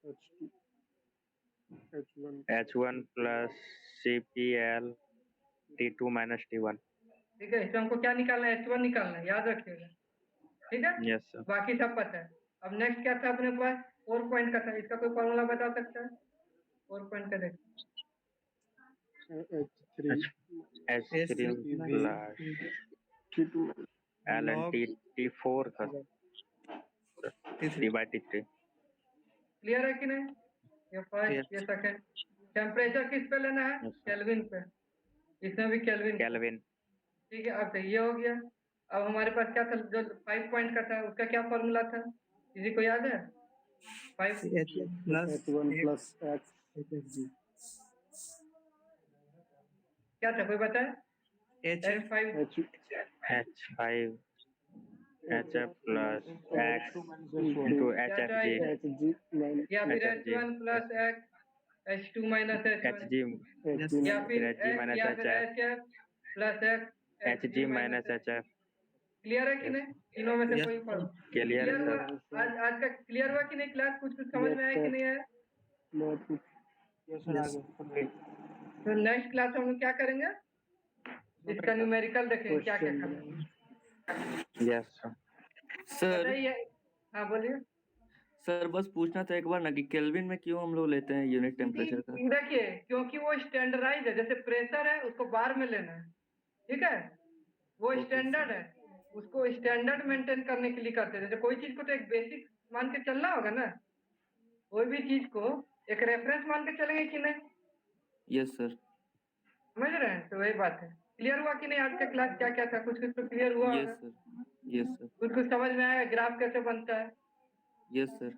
H2 H1 H1 plus CPL T2 minus T1। ठीक है। इसमें हमको क्या निकालना है, H1 निकालना है, याद रखिएगा, ठीक है। Yes sir. बाकी सब पता है। अब नेक्स्ट क्या था अपने पास, 4 पॉइंट का था, इसका कोई फॉर्मूला बता सकता है? 4 पॉइंट का देखिए, H3 H3 plus T2 LN T4 था, T/T3। क्लियर है कि नहीं? ये फर्स्ट, ये सेकंड। टेम्परेचर किस पे लेना है, केल्विन पे, इसमें भी केल्विन। केल्विन। ठीक है, अब तो ये हो गया। अब हमारे पास क्या था, जो 5 पॉइंट का था, उसका क्या फॉर्मूला था, किसी को याद है? 5 H1 प्लस HFG क्या था, कोई बताए? HF H5 H5 HF plus X into HFG। HG या फिर HFG। H1 plus X H2 minus H1, HG या फिर HG माइनस या फिर HF। HF plus X HG minus HF। Clear है कि नहीं? तीनों में से कोई फॉर्म क्लियर है हुआ? सर। आज का क्लियर हुआ कि नहीं क्लास? कुछ समझ में आया कि नहीं आया? बहुत कुछ। ये सर आगे। तो नेक्स्ट क्लास में हम लोग क्या करेंगे, इसका न्यूमेरिकल देखेंगे क्या क्या करना है। Yes sir. सर बताइए, हाँ बोलिए। सर बस पूछना था एक बार ना कि केल्विन में क्यों हम लोग लेते हैं यूनिट टेम्परेचर का? देखिए क्योंकि वो स्टैंडर्डाइज है, जैसे प्रेशर है उसको बार में लेना है, ठीक है। वो Okay, स्टैंडर्ड है, उसको स्टैंडर्ड मेंटेन करने के लिए करते हैं। जैसे कोई चीज को तो एक बेसिक मान के चलना होगा ना, कोई भी चीज को एक रेफरेंस मान के चलेंगे कि नहीं, यस सर। समझ रहे हैं? तो वही बात है। क्लियर हुआ कि नहीं आज का क्लास, क्या क्या था, कुछ कुछ तो क्लियर हुआ यस होगा, सर। Yes sir. कुछ कुछ समझ में आया ग्राफ कैसे बनता है। Yes sir.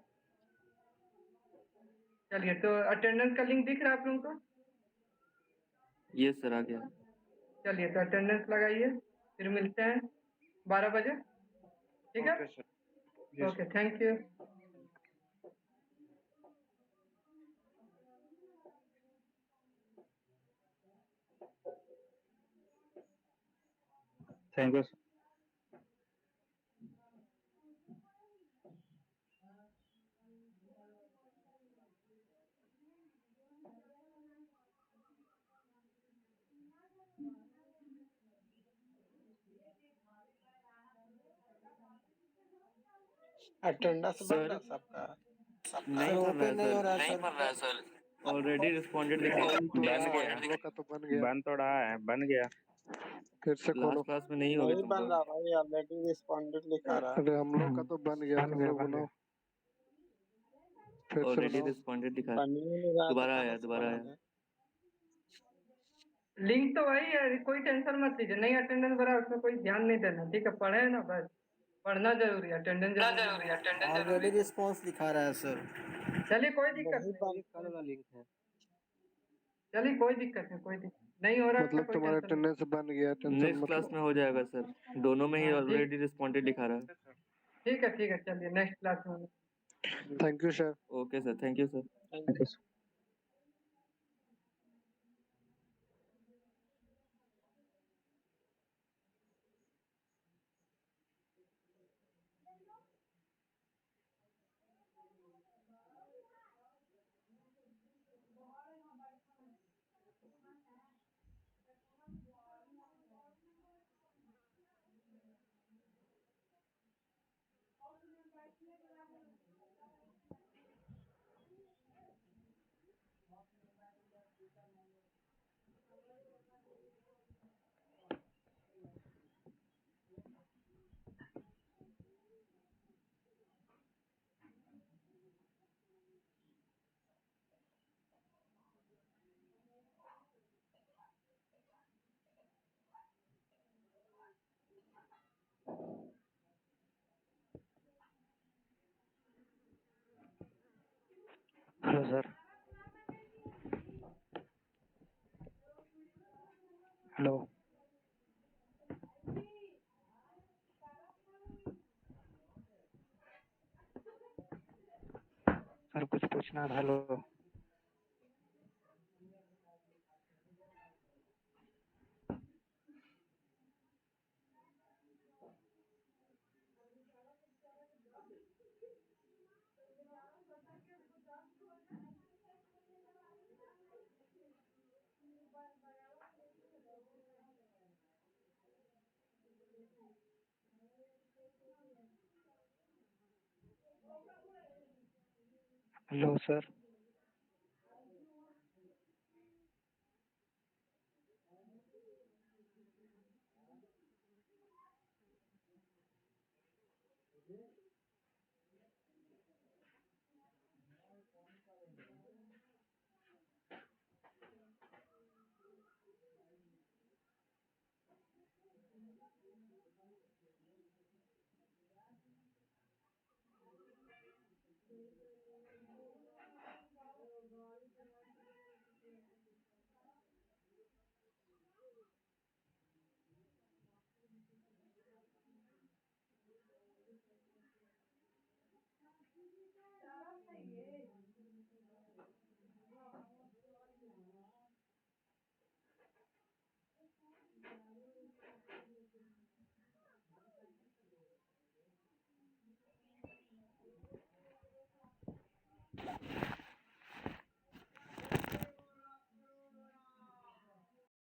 चलिए तो अटेंडेंस का लिंक दिख रहा है आप लोगों को? यस सर आ गया। चलिए तो अटेंडेंस लगाइए, फिर मिलते हैं 12 बजे, ठीक है। Okay sir. Okay, thank you. Thank you. Attendance बन सर रहा सबका? नहीं सर भर रहा ओपन नहीं हो है रहा है सर सर। ऑलरेडी रिस्पॉन्डेड दिखा बन तो बन रहा है, गया हम लोग का तो बन गया। बन तो रहा है, बन गया। फिर से खोलो। लास्ट क्लास में नहीं होगे नहीं तुम बन लोग रहा भाई, ऑलरेडी रिस्पॉन्डेड लिखा रहा है। अरे हम लोग का तो बन गया, बन तुम गया लोग बन बनाओ। गया। फिर से ऑलरेडी बनाओ। रिस्पॉन्डेड दिखा बन ही नहीं रहा तो दोबारा कहाँ आया से दोबारा आया बनाएंगे? लिंक तो वही है, कोई टेंशन मत लीजिए। नहीं अटेंडेंस भरा उसमें कोई ध्यान नहीं देना, ठीक है? पढ़े ना बस, पढ़ना जरूरी है, अटेंडेंस जरूरी है। ऑलरेडी रिस्पॉन्स दिखा रहा है सर। चलिए कोई दिक्कत वही नहीं, कल वाला लिंक है। चलिए कोई दिक्कत नहीं, कोई दिक्कत नहीं हो रहा मतलब कोई तुम्हारा टेंशन नहीं। अटेंडेंस बन गया, टेंशन नेक्स्ट मत क्लास लो। में हो जाएगा सर, दोनों में ही हाँ, ऑलरेडी रिस्पॉन्डेड दिखा रहा है। ठीक है, चलिए नेक्स्ट क्लास में। Thank you sir. Okay sir, thank you sir. Hello sir. Hello sir, कुछ पूछना था। Hello hello sir.